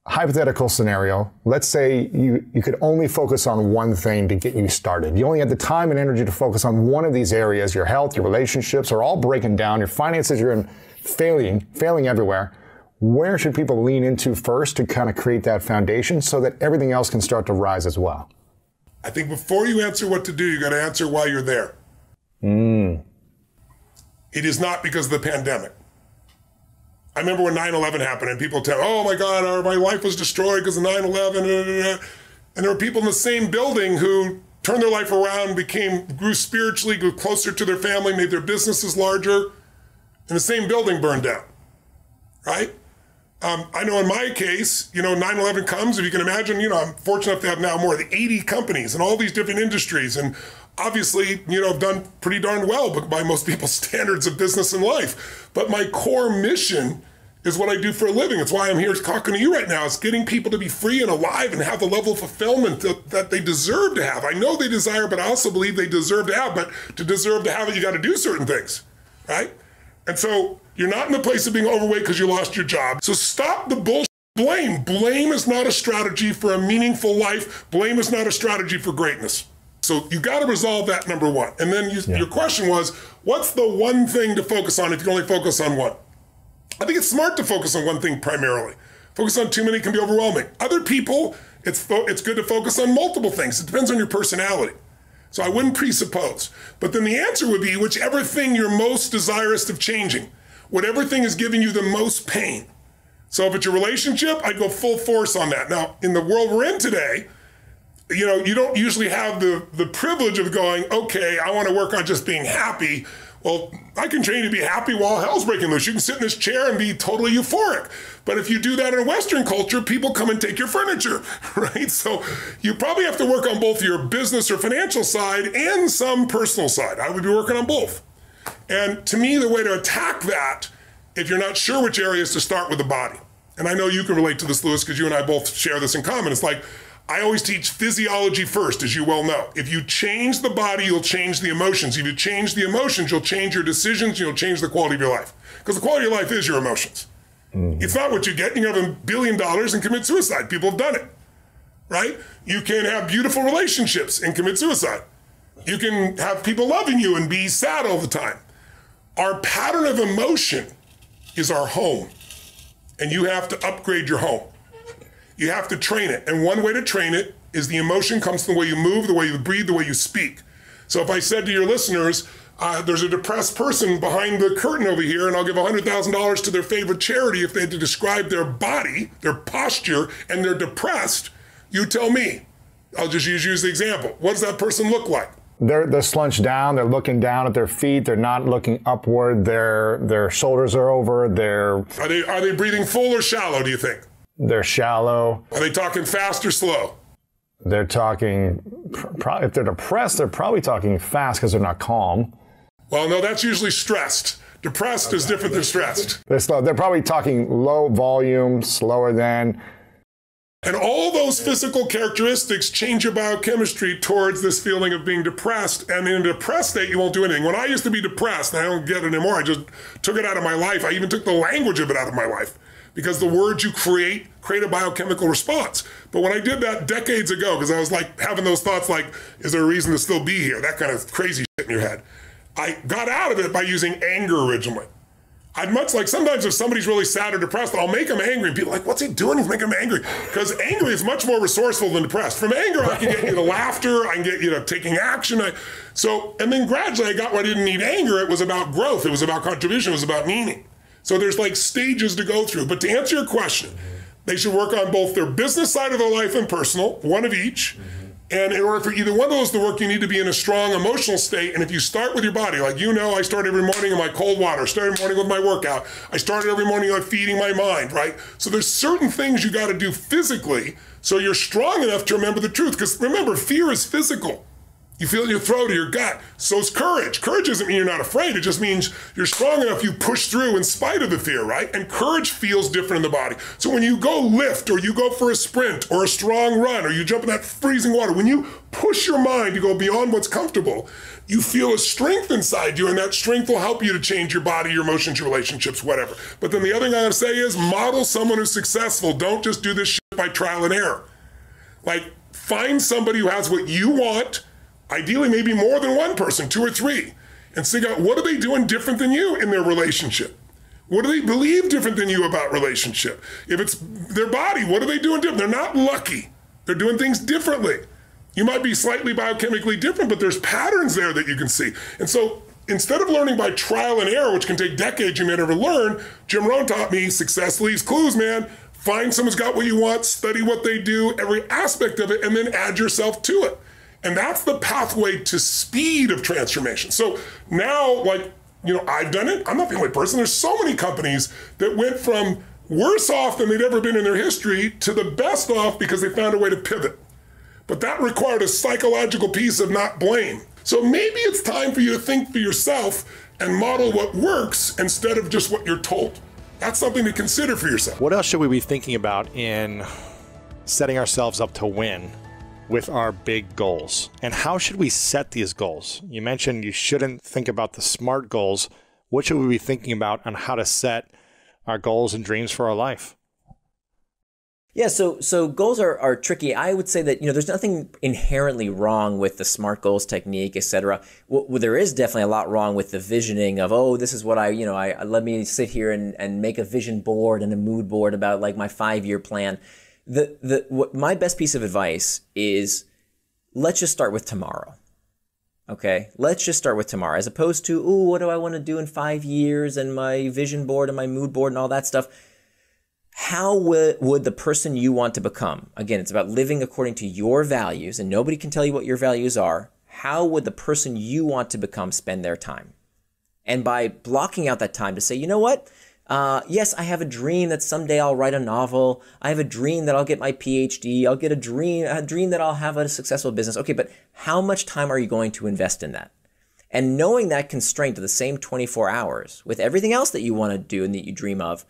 Hypothetical scenario, let's say you could only focus on one thing to get you started. You only had the time and energy to focus on one of these areas. Your health, your relationships are all breaking down. Your finances, you're failing everywhere. Where should people lean into first to kind of create that foundation so that everything else can start to rise as well? I think before you answer what to do, you got to answer why you're there. It is not because of the pandemic. I remember when 9/11 happened and people tell, oh my God, my life was destroyed because of 9/11. And there were people in the same building who turned their life around, grew spiritually, grew closer to their family, made their businesses larger, and the same building burned down, right? I know in my case, 9/11 comes, if you can imagine, I'm fortunate enough to have now more than 80 companies in all these different industries. And obviously, I've done pretty darn well by most people's standards of business and life. But my core mission is what I do for a living. It's why I'm here talking to you right now. It's getting people to be free and alive and have the level of fulfillment that they deserve to have. I know they desire, but I also believe they deserve to have. But to deserve to have it, you got to do certain things, right? And so you're not in the place of being overweight because you lost your job. So stop the bullshit. Blame. Blame is not a strategy for a meaningful life. Blame is not a strategy for greatness. So you got to resolve that, number one. And then your question was, what's the one thing to focus on if you can only focus on one? I think it's smart to focus on one thing primarily. Focus on too many can be overwhelming. Other people, it's good to focus on multiple things. It depends on your personality. So I wouldn't presuppose. But then the answer would be whichever thing you're most desirous of changing, whatever thing is giving you the most pain. So if it's your relationship, I'd go full force on that. Now, in the world we're in today, you don't usually have the privilege of going, okay, I want to work on just being happy. Well, I can train you to be happy while hell's breaking loose. You can sit in this chair and be totally euphoric. But if you do that in a Western culture, people come and take your furniture, right? So you probably have to work on both your business or financial side and some personal side. I would be working on both. And to me, the way to attack that, if you're not sure which area, is to start with the body. And I know you can relate to this, Lewis, because you and I both share this in common. It's like, I always teach physiology first, as you well know. If you change the body, you'll change the emotions. If you change the emotions, you'll change your decisions, you'll change the quality of your life. Because the quality of your life is your emotions. Mm-hmm. It's not what you get. You can have $1 billion and commit suicide. People have done it, right? You can have beautiful relationships and commit suicide. You can have people loving you and be sad all the time. Our pattern of emotion is our home. And you have to upgrade your home. You have to train it. And one way to train it is the emotion comes from the way you move, the way you breathe, the way you speak. So if I said to your listeners, there's a depressed person behind the curtain over here, and I'll give $100,000 to their favorite charity if they had to describe their body, their posture, and they're depressed, you tell me. I'll just use the example. What does that person look like? They're slunched down. They're looking down at their feet. They're not looking upward. Their shoulders are over. Are they breathing full or shallow, do you think? They're shallow. Are they talking fast or slow? They're talking, if they're depressed, they're probably talking fast because they're not calm. Well, no, that's usually stressed. Depressed is different than stressed. They're slow. They're probably talking low volume, slower than. And all those physical characteristics change your biochemistry towards this feeling of being depressed. And in a depressed state, you won't do anything. When I used to be depressed, and I don't get it anymore, I just took it out of my life. I even took the language of it out of my life. Because the words you create a biochemical response. But when I did that decades ago, because I was like having those thoughts like, is there a reason to still be here? That kind of crazy shit in your head. I got out of it by using anger originally. I'd much like, sometimes if somebody's really sad or depressed, I'll make them angry. And people are like, what's he doing? He's making them angry. Because angry is much more resourceful than depressed. From anger, I can get you to laughter. I can get you to taking action. And then gradually I got where I didn't need anger. It was about growth. It was about contribution. It was about meaning. So there's like stages to go through. But to answer your question, they should work on both their business side of their life and personal, one of each. And in order for either one of those to work, you need to be in a strong emotional state. And if you start with your body, like I start every morning in my cold water, start every morning with my workout. I started every morning on feeding my mind, right? So there's certain things you got to do physically so you're strong enough to remember the truth. Because remember, fear is physical. You feel it in your throat or your gut. So is courage. Courage doesn't mean you're not afraid. It just means you're strong enough you push through in spite of the fear, right? And courage feels different in the body. So when you go lift or you go for a sprint or a strong run or you jump in that freezing water, when you push your mind to go beyond what's comfortable, you feel a strength inside you, and that strength will help you to change your body, your emotions, your relationships, whatever. But then the other thing I gotta say is model someone who's successful. Don't just do this shit by trial and error. Like, find somebody who has what you want. Ideally, maybe more than one person, 2 or 3, and figure out what are they doing different than you in their relationship? What do they believe different than you about relationship? If it's their body, what are they doing different? They're not lucky. They're doing things differently. You might be slightly biochemically different, but there's patterns there that you can see. And so instead of learning by trial and error, which can take decades you may never learn, Jim Rohn taught me success leaves clues, man. Find someone's got what you want, study what they do, every aspect of it, and then add yourself to it. And that's the pathway to speed of transformation. So now, I've done it. I'm not the only person. There's so many companies that went from worse off than they'd ever been in their history to the best off because they found a way to pivot. But that required a psychological piece of not blame. So maybe it's time for you to think for yourself and model what works instead of just what you're told. That's something to consider for yourself. What else should we be thinking about in setting ourselves up to win with our big goals? And how should we set these goals? You mentioned you shouldn't think about the SMART goals. What should we be thinking about on how to set our goals and dreams for our life? Yeah, so goals are tricky. I would say that, there's nothing inherently wrong with the SMART goals technique, etc. Well, there is definitely a lot wrong with the visioning of, this is what I let me sit here and make a vision board and a mood board about like my 5-year plan. My best piece of advice is, let's just start with tomorrow. Okay, let's just start with tomorrow, as opposed to, what do I want to do in 5 years and my vision board and my mood board and all that stuff. How would the person you want to become, again, it's about living according to your values, and nobody can tell you what your values are. How would the person you want to become spend their time? And by blocking out that time to say, you know what? Yes, I have a dream that someday I'll write a novel. I have a dream that I'll get my PhD. I'll get a dream that I'll have a successful business. Okay, but how much time are you going to invest in that? And knowing that constraint of the same 24 hours with everything else that you want to do and that you dream of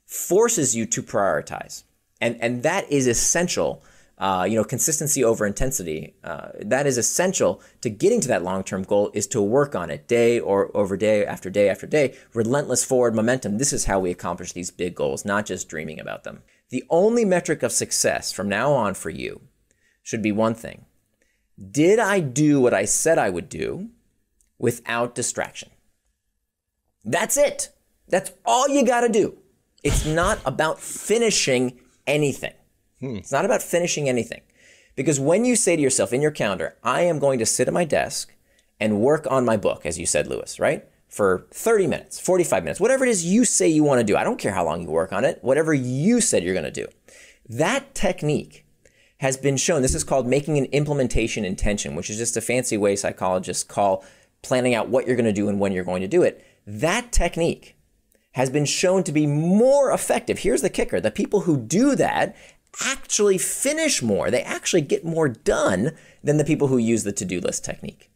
forces you to prioritize. And that is essential. Consistency over intensity, that is essential to getting to that long-term goal, is to work on it day or over day after day after day, relentless forward momentum. This is how we accomplish these big goals, not just dreaming about them. The only metric of success from now on for you should be one thing. Did I do what I said I would do without distraction? That's it. That's all you got to do. It's not about finishing anything. It's not about finishing anything. Because when you say to yourself in your calendar, I am going to sit at my desk and work on my book, as you said, Lewis, right? For 30 minutes, 45 minutes, whatever it is you say you want to do. I don't care how long you work on it, whatever you said you're going to do. That technique has been shown. This is called making an implementation intention, which is just a fancy way psychologists call planning out what you're going to do and when you're going to do it. That technique has been shown to be more effective. Here's the kicker. The people who do that actually finish more. They actually get more done than the people who use the to-do list technique.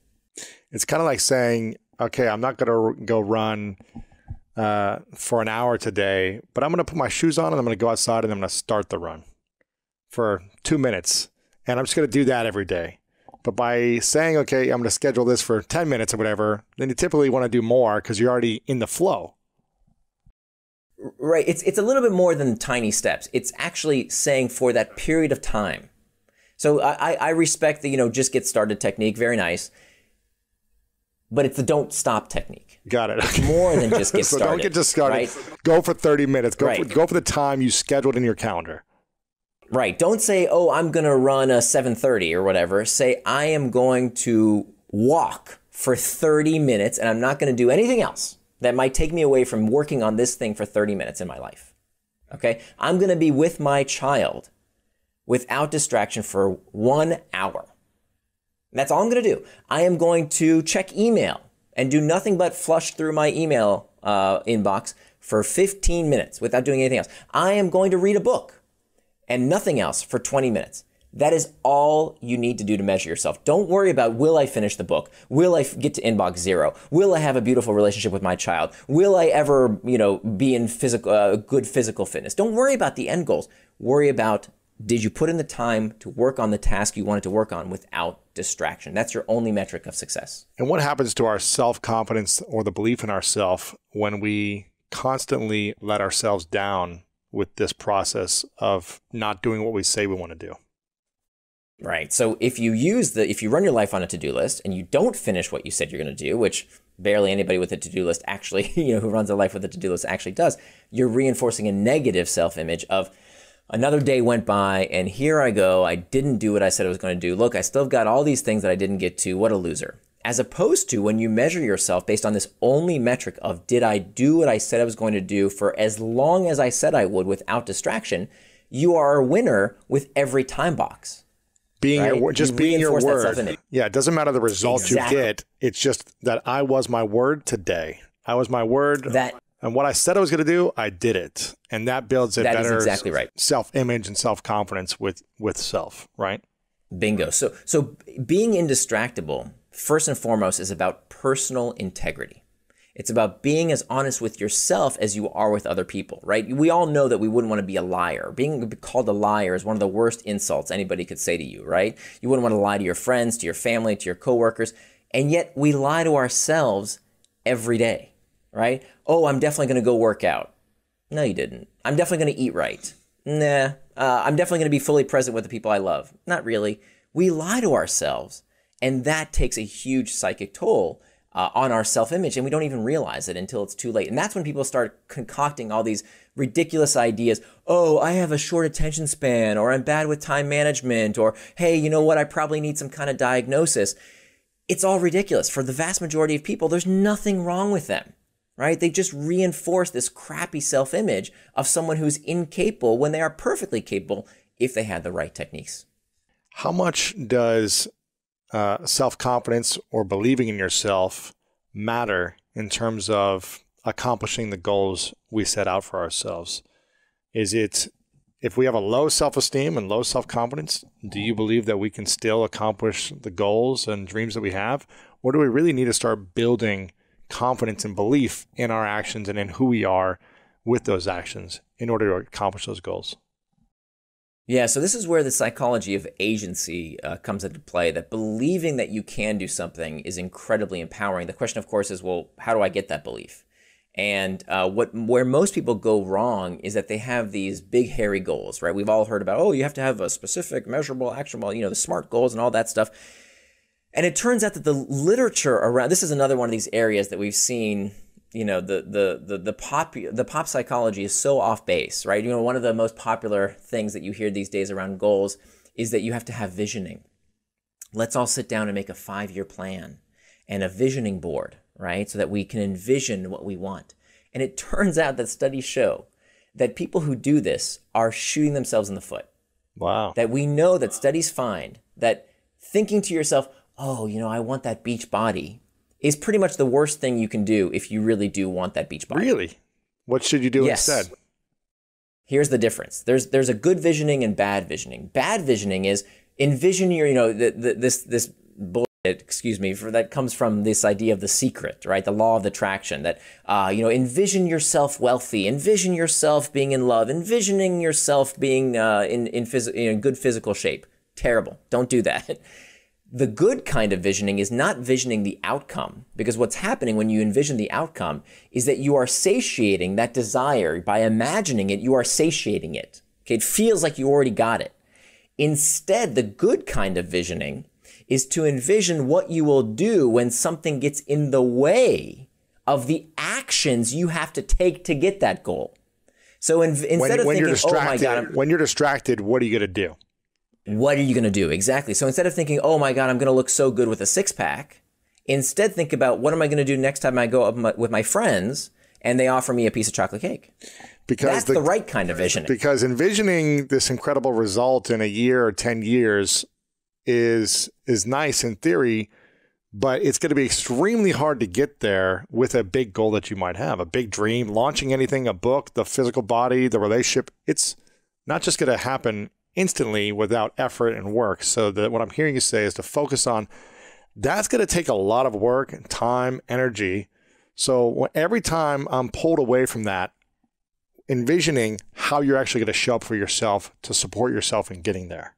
It's kind of like saying, okay, I'm not going to go run for an hour today, but I'm going to put my shoes on and I'm going to go outside and I'm going to start the run for 2 minutes. And I'm just going to do that every day. But by saying, okay, I'm going to schedule this for 10 minutes or whatever, then you typically want to do more because you're already in the flow. Right. It's a little bit more than tiny steps. It's actually saying for that period of time. So I respect the, just get started technique. Very nice. But it's the don't stop technique. Got it. It's more than just get so started. Don't get just started. Right? Go for 30 minutes. Go for the time you scheduled in your calendar. Right. Don't say, I'm going to run a 7:30 or whatever. Say, I am going to walk for 30 minutes and I'm not going to do anything else that might take me away from working on this thing for 30 minutes in my life. Okay? I'm going to be with my child without distraction for 1 hour. That's all I'm going to do. I am going to check email and do nothing but flush through my email inbox for 15 minutes without doing anything else. I am going to read a book and nothing else for 20 minutes. That is all you need to do to measure yourself. Don't worry about, will I finish the book? Will I get to inbox 0? Will I have a beautiful relationship with my child? Will I ever, be in good physical fitness? Don't worry about the end goals. Worry about, did you put in the time to work on the task you wanted to work on without distraction? That's your only metric of success. And what happens to our self-confidence or the belief in ourselves when we constantly let ourselves down with this process of not doing what we say we want to do? Right. So if you run your life on a to-do list and you don't finish what you said you're going to do, which barely anybody with a to-do list actually, who runs a life with a to-do list actually does, you're reinforcing a negative self-image of another day went by and here I go. I didn't do what I said I was going to do. Look, I still got all these things that I didn't get to. What a loser. As opposed to when you measure yourself based on this only metric of, did I do what I said I was going to do for as long as I said I would without distraction, you are a winner with every time box. Being your word. Yeah, it doesn't matter the results you get. It's just that I was my word today. I was my word And what I said I was going to do, I did it. And that builds a better exactly right. self-image and self-confidence with self, right? Bingo. So being indistractable, first and foremost, is about personal integrity. It's about being as honest with yourself as you are with other people, right? We all know that we wouldn't want to be a liar. Being called a liar is one of the worst insults anybody could say to you, right? You wouldn't want to lie to your friends, to your family, to your coworkers. And yet we lie to ourselves every day, right? Oh, I'm definitely going to go work out. No, you didn't. I'm definitely going to eat right. Nah. I'm definitely going to be fully present with the people I love. Not really. We lie to ourselves, and that takes a huge psychic toll on our self-image, and we don't even realize it until it's too late. And that's when people start concocting all these ridiculous ideas. Oh, I have a short attention span, or I'm bad with time management, or hey, you know what, I probably need some kind of diagnosis. It's all ridiculous. For the vast majority of people, there's nothing wrong with them, right? They just reinforce this crappy self-image of someone who's incapable when they are perfectly capable if they had the right techniques. How much does self-confidence or believing in yourself matter in terms of accomplishing the goals we set out for ourselves? Is it, if we have a low self-esteem and low self-confidence, do you believe that we can still accomplish the goals and dreams that we have? Or do we really need to start building confidence and belief in our actions and in who we are with those actions in order to accomplish those goals? Yeah, so this is where the psychology of agency comes into play, that believing that you can do something is incredibly empowering. The question, of course, is, well, how do I get that belief? And where most people go wrong is that they have these big, hairy goals, right? We've all heard about, oh, you have to have a specific, measurable, actionable, the SMART goals and all that stuff. And it turns out that the literature around, this is another one of these areas that we've seen, the pop psychology is so off base, right? One of the most popular things that you hear these days around goals is that you have to have visioning. Let's all sit down and make a 5-year plan and a visioning board, right? So that we can envision what we want. And it turns out that studies show that people who do this are shooting themselves in the foot. Wow. That we know that studies find that thinking to yourself, oh, I want that beach body, is pretty much the worst thing you can do if you really do want that beach body. Really? What should you do instead? Here's the difference. There's a good visioning and bad visioning. Bad visioning is envision your, this bullshit, that comes from this idea of The Secret, right? The law of attraction, that, envision yourself wealthy, envision yourself being in love, envisioning yourself being in good physical shape. Terrible. Don't do that. The good kind of visioning is not visioning the outcome, because what's happening when you envision the outcome is that you are satiating that desire. By imagining it, you are satiating it. Okay, it feels like you already got it. Instead, the good kind of visioning is to envision what you will do when something gets in the way of the actions you have to take to get that goal. So instead of thinking, oh my God, when you're distracted, what are you going to do? What are you going to do? Exactly. So instead of thinking, oh my God, I'm going to look so good with a 6-pack, instead think about, what am I going to do next time I go up with my friends and they offer me a piece of chocolate cake? Because that's the right kind of visioning. Because envisioning this incredible result in a year or 10 years is nice in theory, but it's going to be extremely hard to get there with a big goal that you might have, a big dream, launching anything, a book, the physical body, the relationship. It's not just going to happen instantly without effort and work. So what I'm hearing you say is to focus on, that's going to take a lot of work and time, energy. So every time I'm pulled away from that, envisioning how you're actually going to show up for yourself to support yourself in getting there.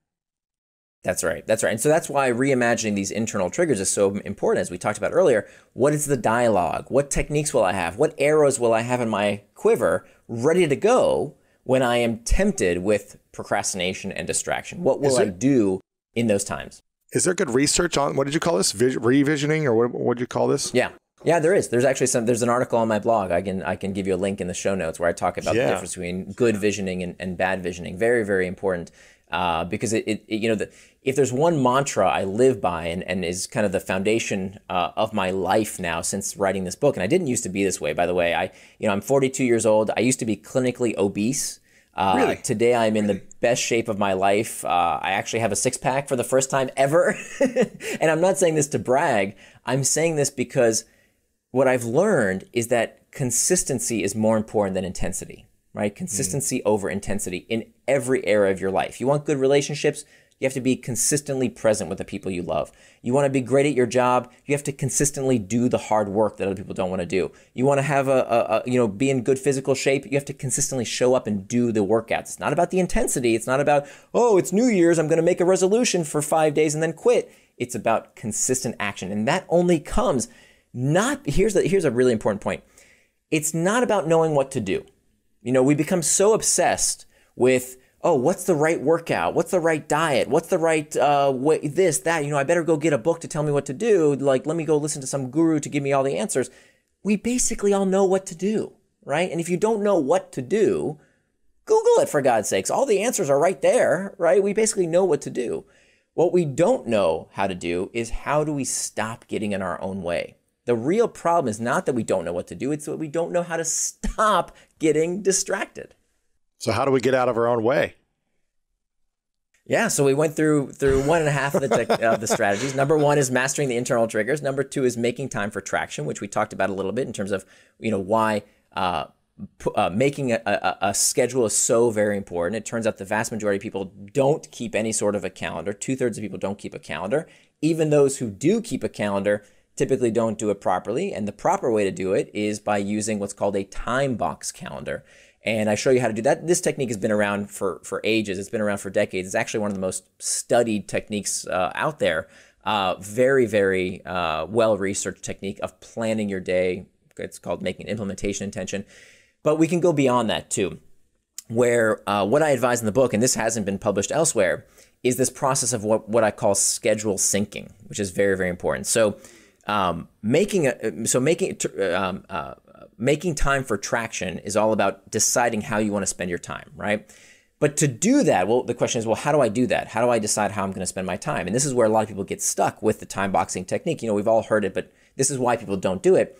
That's right. That's right. And so that's why reimagining these internal triggers is so important. As we talked about earlier, what is the dialogue? What techniques will I have? What arrows will I have in my quiver ready to go when I am tempted with procrastination and distraction? What will I do in those times? Is there good research on, what did you call this? Revisioning, or what did you call this? Yeah, there is. There's actually there's an article on my blog. I can give you a link in the show notes where I talk about the difference between good visioning and bad visioning. Very, very important. Because if there's one mantra I live by and is kind of the foundation of my life now since writing this book, and I didn't used to be this way, by the way. I'm 42 years old. I used to be clinically obese. Really? Today I'm in the best shape of my life. I actually have a 6-pack for the first time ever. And I'm not saying this to brag. I'm saying this because what I've learned is that consistency is more important than intensity, right? Consistency over intensity in every area of your life. You want good relationships, you have to be consistently present with the people you love. You want to be great at your job, you have to consistently do the hard work that other people don't want to do. You want to have be in good physical shape, you have to consistently show up and do the workouts. It's not about the intensity. It's not about, oh, it's New Year's, I'm going to make a resolution for 5 days and then quit. It's about consistent action. And that only comes here's a really important point. It's not about knowing what to do. We become so obsessed with, oh, what's the right workout? What's the right diet? What's the right way, this, that? I better go get a book to tell me what to do. Like, let me go listen to some guru to give me all the answers. We basically all know what to do, right? And if you don't know what to do, Google it, for God's sakes. All the answers are right there, right? We basically know what to do. What we don't know how to do is how do we stop getting in our own way? The real problem is not that we don't know what to do. It's that we don't know how to stop getting distracted. So how do we get out of our own way? Yeah, so we went through one and a half of the strategies. Number one is mastering the internal triggers. Number two is making time for traction, which we talked about a little bit in terms of why making a schedule is so very important. It turns out the vast majority of people don't keep any sort of a calendar. 2/3 of people don't keep a calendar. Even those who do keep a calendar typically don't do it properly. And the proper way to do it is by using what's called a time box calendar. And I show you how to do that. This technique has been around for ages. It's been around for decades. It's actually one of the most studied techniques out there. Very, very well-researched technique of planning your day. It's called making an implementation intention. But we can go beyond that too, where what I advise in the book, and this hasn't been published elsewhere, is this process of what I call schedule syncing, which is very, very important. So making time for traction is all about deciding how you want to spend your time, right? But to do that, well, the question is, well, how do I do that? How do I decide how I'm going to spend my time? And this is where a lot of people get stuck with the time boxing technique. We've all heard it, but this is why people don't do it.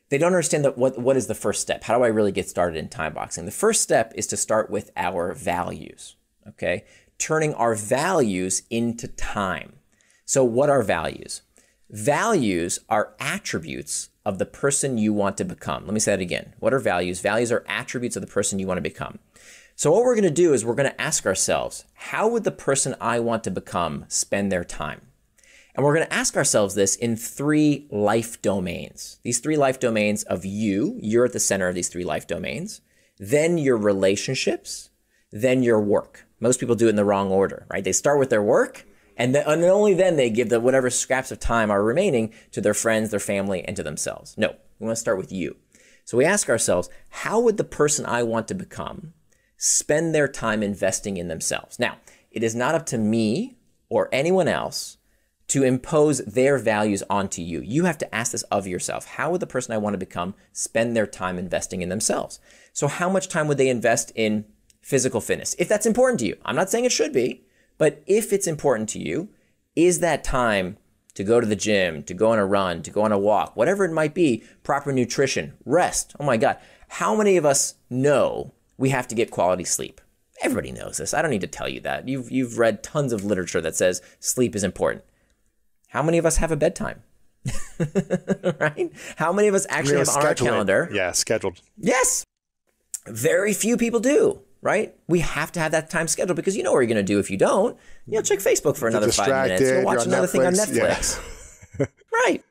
They don't understand that what is the first step? How do I really get started in time boxing? The first step is to start with our values, okay? Turning our values into time. So what are values? Values are attributes of the person you want to become. Let me say that again. What are values? Values are attributes of the person you want to become. So what we're going to do is we're going to ask ourselves, how would the person I want to become spend their time? And we're going to ask ourselves this in 3 life domains. These 3 life domains of you're at the center of these 3 life domains, then your relationships, then your work. Most people do it in the wrong order, right? They start with their work, and only then they give whatever scraps of time are remaining to their friends, their family, and to themselves. No, we want to start with you. So we ask ourselves, how would the person I want to become spend their time investing in themselves? Now, it is not up to me or anyone else to impose their values onto you. You have to ask this of yourself. How would the person I want to become spend their time investing in themselves? So how much time would they invest in physical fitness? If that's important to you. I'm not saying it should be, but if it's important to you, is that time to go to the gym, to go on a run, to go on a walk, whatever it might be, proper nutrition, rest? Oh my God. How many of us know we have to get quality sleep? Everybody knows this. I don't need to tell you that. You've read tons of literature that says sleep is important. How many of us have a bedtime? Right? How many of us actually have on our calendar? Yeah, scheduled. Yes. Very few people do, right? We have to have that time scheduled because you know what you're going to do if you don't. Check Facebook for another 5 minutes. You'll watch another thing on Netflix. Yeah. Right.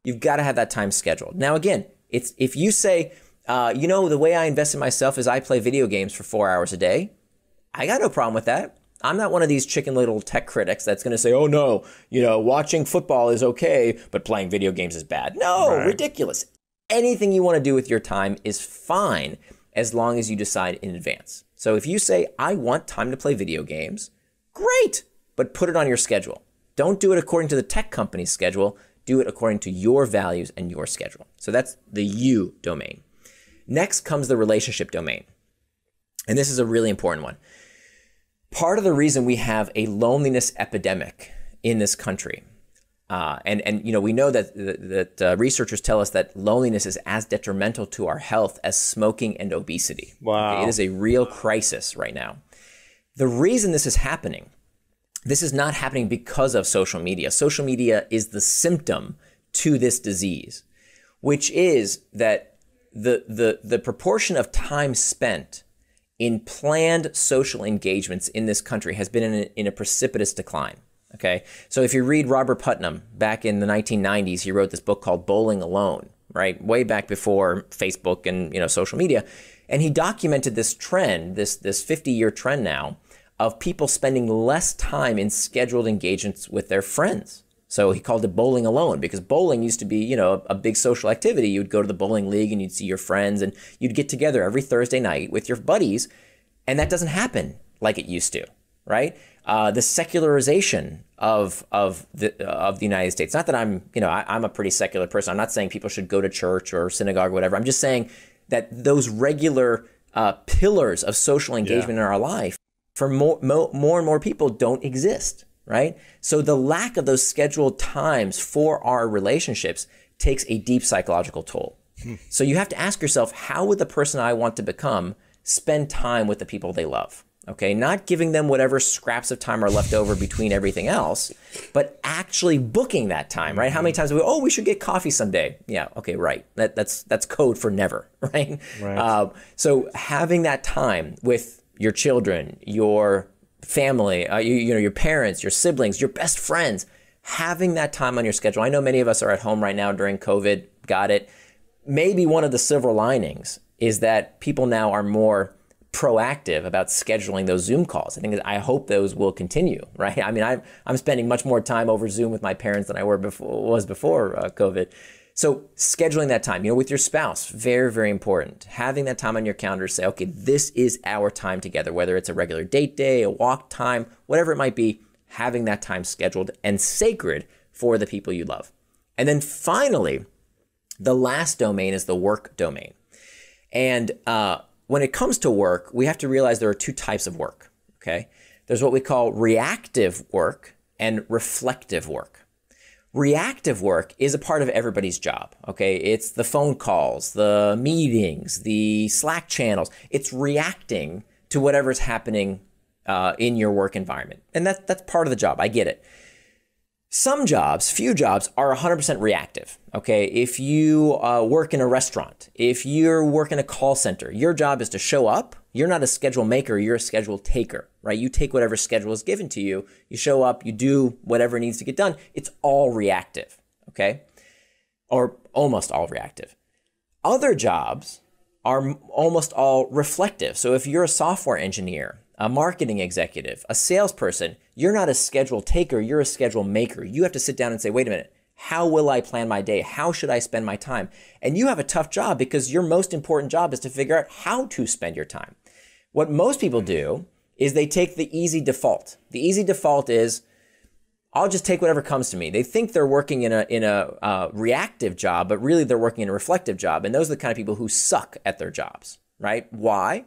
You've got to have that time scheduled. Now, again, if you say, the way I invest in myself is I play video games for 4 hours a day. I got no problem with that. I'm not one of these chicken little tech critics that's going to say, oh no, watching football is okay, but playing video games is bad. No, right. Ridiculous. Anything you want to do with your time is fine as long as you decide in advance. So if you say, I want time to play video games, great, but put it on your schedule. Don't do it according to the tech company's schedule. Do it according to your values and your schedule. So that's the you domain. Next comes the relationship domain. And this is a really important one. Part of the reason we have a loneliness epidemic in this country, and we know that researchers tell us that loneliness is as detrimental to our health as smoking and obesity. Wow. Okay, it is a real crisis right now. The reason this is happening, this is not happening because of social media. Social media is the symptom to this disease, which is that the proportion of time spent in planned social engagements in this country has been in a precipitous decline. Okay, so if you read Robert Putnam back in the 1990s, he wrote this book called Bowling Alone, right? Way back before Facebook and social media, and he documented this trend, this 50-year trend now of people spending less time in scheduled engagements with their friends. So he called it bowling alone because bowling used to be, a big social activity. You'd go to the bowling league and you'd see your friends and you'd get together every Thursday night with your buddies. And that doesn't happen like it used to, right? The secularization of the United States. Not that I'm a pretty secular person. I'm not saying people should go to church or synagogue or whatever. I'm just saying that those regular pillars of social engagement in our life for more and more people don't exist. Right? So the lack of those scheduled times for our relationships takes a deep psychological toll. So you have to ask yourself, how would the person I want to become spend time with the people they love? Okay, not giving them whatever scraps of time are left over between everything else, but actually booking that time, right? How many times do we, we should get coffee someday. Yeah, okay, right. That's code for never, right? So having that time with your children, your family, your parents, your siblings, your best friends, having that time on your schedule. I know many of us are at home right now during COVID, got it. Maybe one of the silver linings is that people now are more proactive about scheduling those Zoom calls. I hope those will continue, right? I mean, I'm spending much more time over Zoom with my parents than I was before COVID. So scheduling that time, with your spouse, very, very important. Having that time on your calendar to say, okay, this is our time together, whether it's a regular date day, a walk time, whatever it might be, having that time scheduled and sacred for the people you love. And then finally, the last domain is the work domain. And when it comes to work, we have to realize there are two types of work, okay? There's what we call reactive work and reflective work. Reactive work is a part of everybody's job, okay? It's the phone calls, the meetings, the Slack channels. It's reacting to whatever's happening in your work environment. And that's part of the job. I get it. Some jobs, few jobs, are 100% reactive, okay? If you work in a restaurant, if you work in a call center, your job is to show up. You're not a schedule maker, you're a schedule taker, right? You take whatever schedule is given to you, you show up, you do whatever needs to get done. It's all reactive, okay? Or almost all reactive. Other jobs are almost all reflective. So if you're a software engineer, a marketing executive, a salesperson, you're not a schedule taker, you're a schedule maker. You have to sit down and say, wait a minute, how will I plan my day? How should I spend my time? And you have a tough job because your most important job is to figure out how to spend your time. What most people do is they take the easy default. The easy default is, I'll just take whatever comes to me. They think they're working in a reactive job, but really they're working in a reflective job. And those are the kind of people who suck at their jobs, right? Why?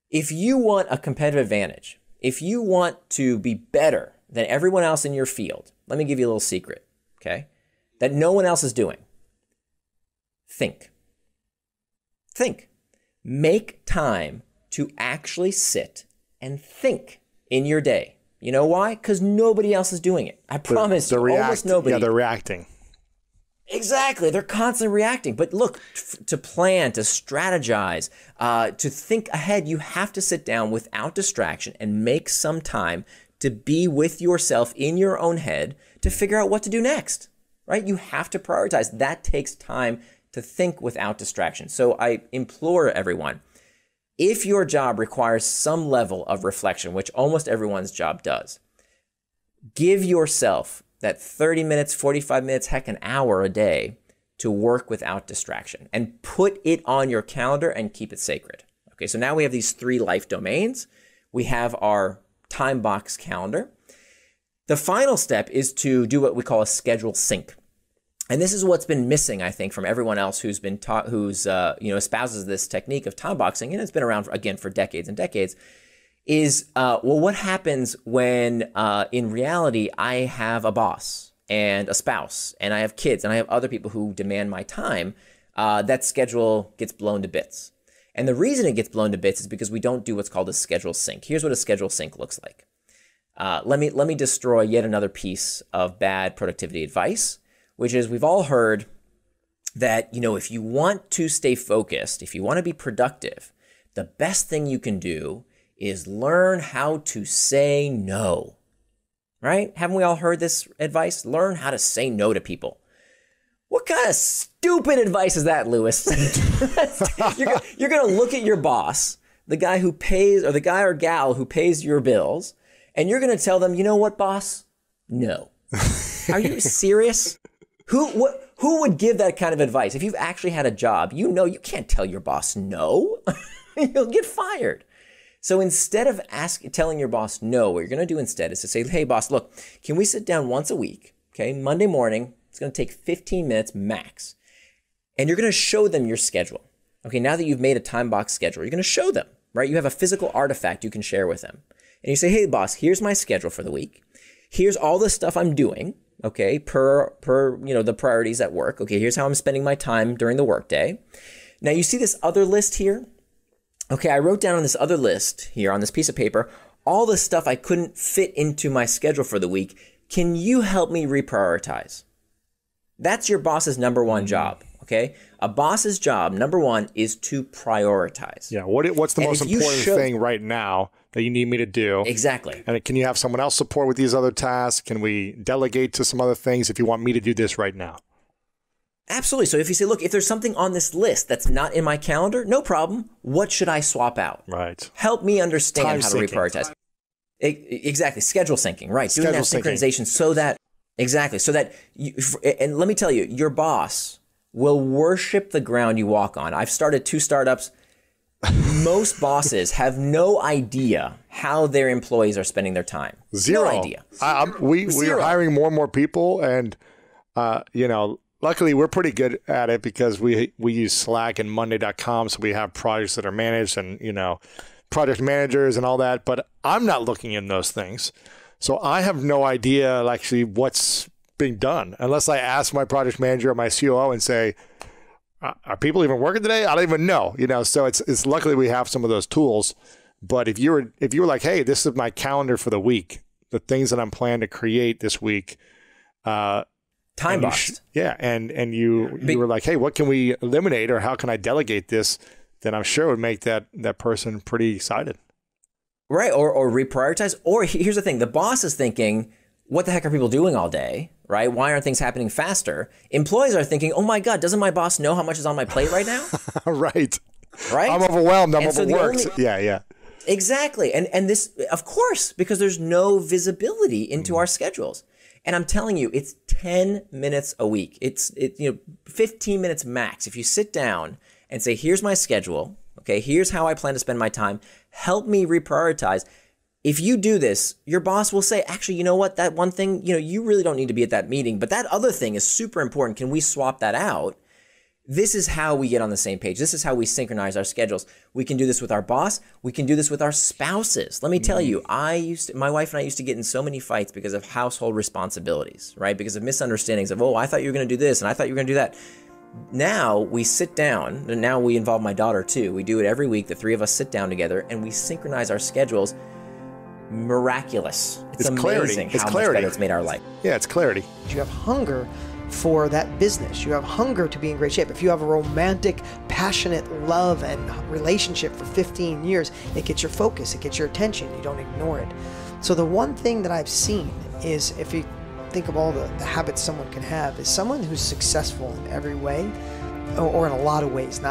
If you want a competitive advantage, if you want to be better than everyone else in your field, let me give you a little secret, okay? That no one else is doing. Think. Make time to actually sit and think in your day. You know why? Because nobody else is doing it. I promise you, almost nobody. Yeah, they're reacting. Exactly. They're constantly reacting. But look, to plan, to strategize, to think ahead, you have to sit down without distraction and make some time to be with yourself in your own head to figure out what to do next, right? You have to prioritize. That takes time to think without distraction. So I implore everyone, if your job requires some level of reflection, which almost everyone's job does, give yourself that 30 minutes, 45 minutes, heck, an hour a day to work without distraction and put it on your calendar and keep it sacred. Okay, so now we have these three life domains. We have our time box calendar. The final step is to do what we call a schedule sync. And this is what's been missing, I think, from everyone else who's been taught, espouses this technique of time boxing, and it's been around, again, for decades and decades, is, what happens when, in reality, I have a boss and a spouse, and I have kids, and I have other people who demand my time, that schedule gets blown to bits. And the reason it gets blown to bits is because we don't do what's called a schedule sync. Here's what a schedule sync looks like. Let me destroy yet another piece of bad productivity advice, which is we've all heard that, if you want to stay focused, if you want to be productive, the best thing you can do is learn how to say no, right? Haven't we all heard this advice? Learn how to say no to people. What kind of stupid advice is that, Lewis? You're going to look at your boss, the guy who pays, or the guy or gal who pays your bills, and you're going to tell them, you know what, boss? No. Are you serious? Who would give that kind of advice? If you've actually had a job, you can't tell your boss no. You'll get fired. So instead of telling your boss no, what you're going to do instead is to say, hey, boss, look, can we sit down once a week? Okay, Monday morning, it's going to take 15 minutes max. And you're going to show them your schedule. Okay, now that you've made a time box schedule, you're going to show them, right? You have a physical artifact you can share with them. And you say, hey, boss, here's my schedule for the week. Here's all the stuff I'm doing, okay, per the priorities at work. Okay, here's how I'm spending my time during the workday. Now, you see this other list here? Okay, I wrote down on this other list here on this piece of paper all the stuff I couldn't fit into my schedule for the week. Can you help me reprioritize? That's your boss's number one job, okay? A boss's job, number one, is to prioritize. Yeah, what's the most important thing right now that you need me to do? Exactly. And can you have someone else support with these other tasks? Can we delegate to some other things if you want me to do this right now? Absolutely. So if you say, look, if there's something on this list that's not in my calendar, no problem. What should I swap out? Right. Help me understand how to syncing. Reprioritize. Exactly. Schedule syncing, right. Doing that synchronization so that, and let me tell you, your boss will worship the ground you walk on. I've started 2 startups. Most bosses have no idea how their employees are spending their time. Zero. No idea. We are hiring more and more people, and luckily we're pretty good at it because we use Slack and Monday.com, so we have projects that are managed and project managers and all that. But I'm not looking in those things, so I have no idea actually what's being done unless I ask my project manager or my COO and say, are people even working today? I don't even know, so it's luckily we have some of those tools. But if you were like, hey, this is my calendar for the week, the things that I'm planning to create this week, time boxed. And you were like, hey, what can we eliminate or how can I delegate this? Then I'm sure it would make that person pretty excited. Right, or reprioritize. Or here's the thing, the boss is thinking, what the heck are people doing all day, right? Why aren't things happening faster? Employees are thinking, oh my God, doesn't my boss know how much is on my plate right now? Right. Right? I'm overwhelmed, I'm overworked. Yeah. Exactly. And this, of course, because there's no visibility into our schedules. And I'm telling you, it's 10 minutes a week. It's 15 minutes max. If you sit down and say, here's my schedule, okay, here's how I plan to spend my time, help me reprioritize. If you do this, your boss will say, actually, you know what, that one thing, you really don't need to be at that meeting, but that other thing is super important. Can we swap that out? This is how we get on the same page. This is how we synchronize our schedules. We can do this with our boss. We can do this with our spouses. Let me tell you, my wife and I used to get in so many fights because of household responsibilities, right? Because of misunderstandings of, I thought you were going to do this and I thought you were going to do that. Now we sit down, and now we involve my daughter too. We do it every week. The 3 of us sit down together and we synchronize our schedules. Miraculous. It's amazing how much better it's made our life. Yeah, it's clarity. You have hunger for that business. You have hunger to be in great shape. If you have a romantic, passionate love and relationship for 15 years, it gets your focus, it gets your attention. You don't ignore it. So the one thing that I've seen is, if you think of all the habits someone can have, is someone who's successful in every way, or in a lot of ways, not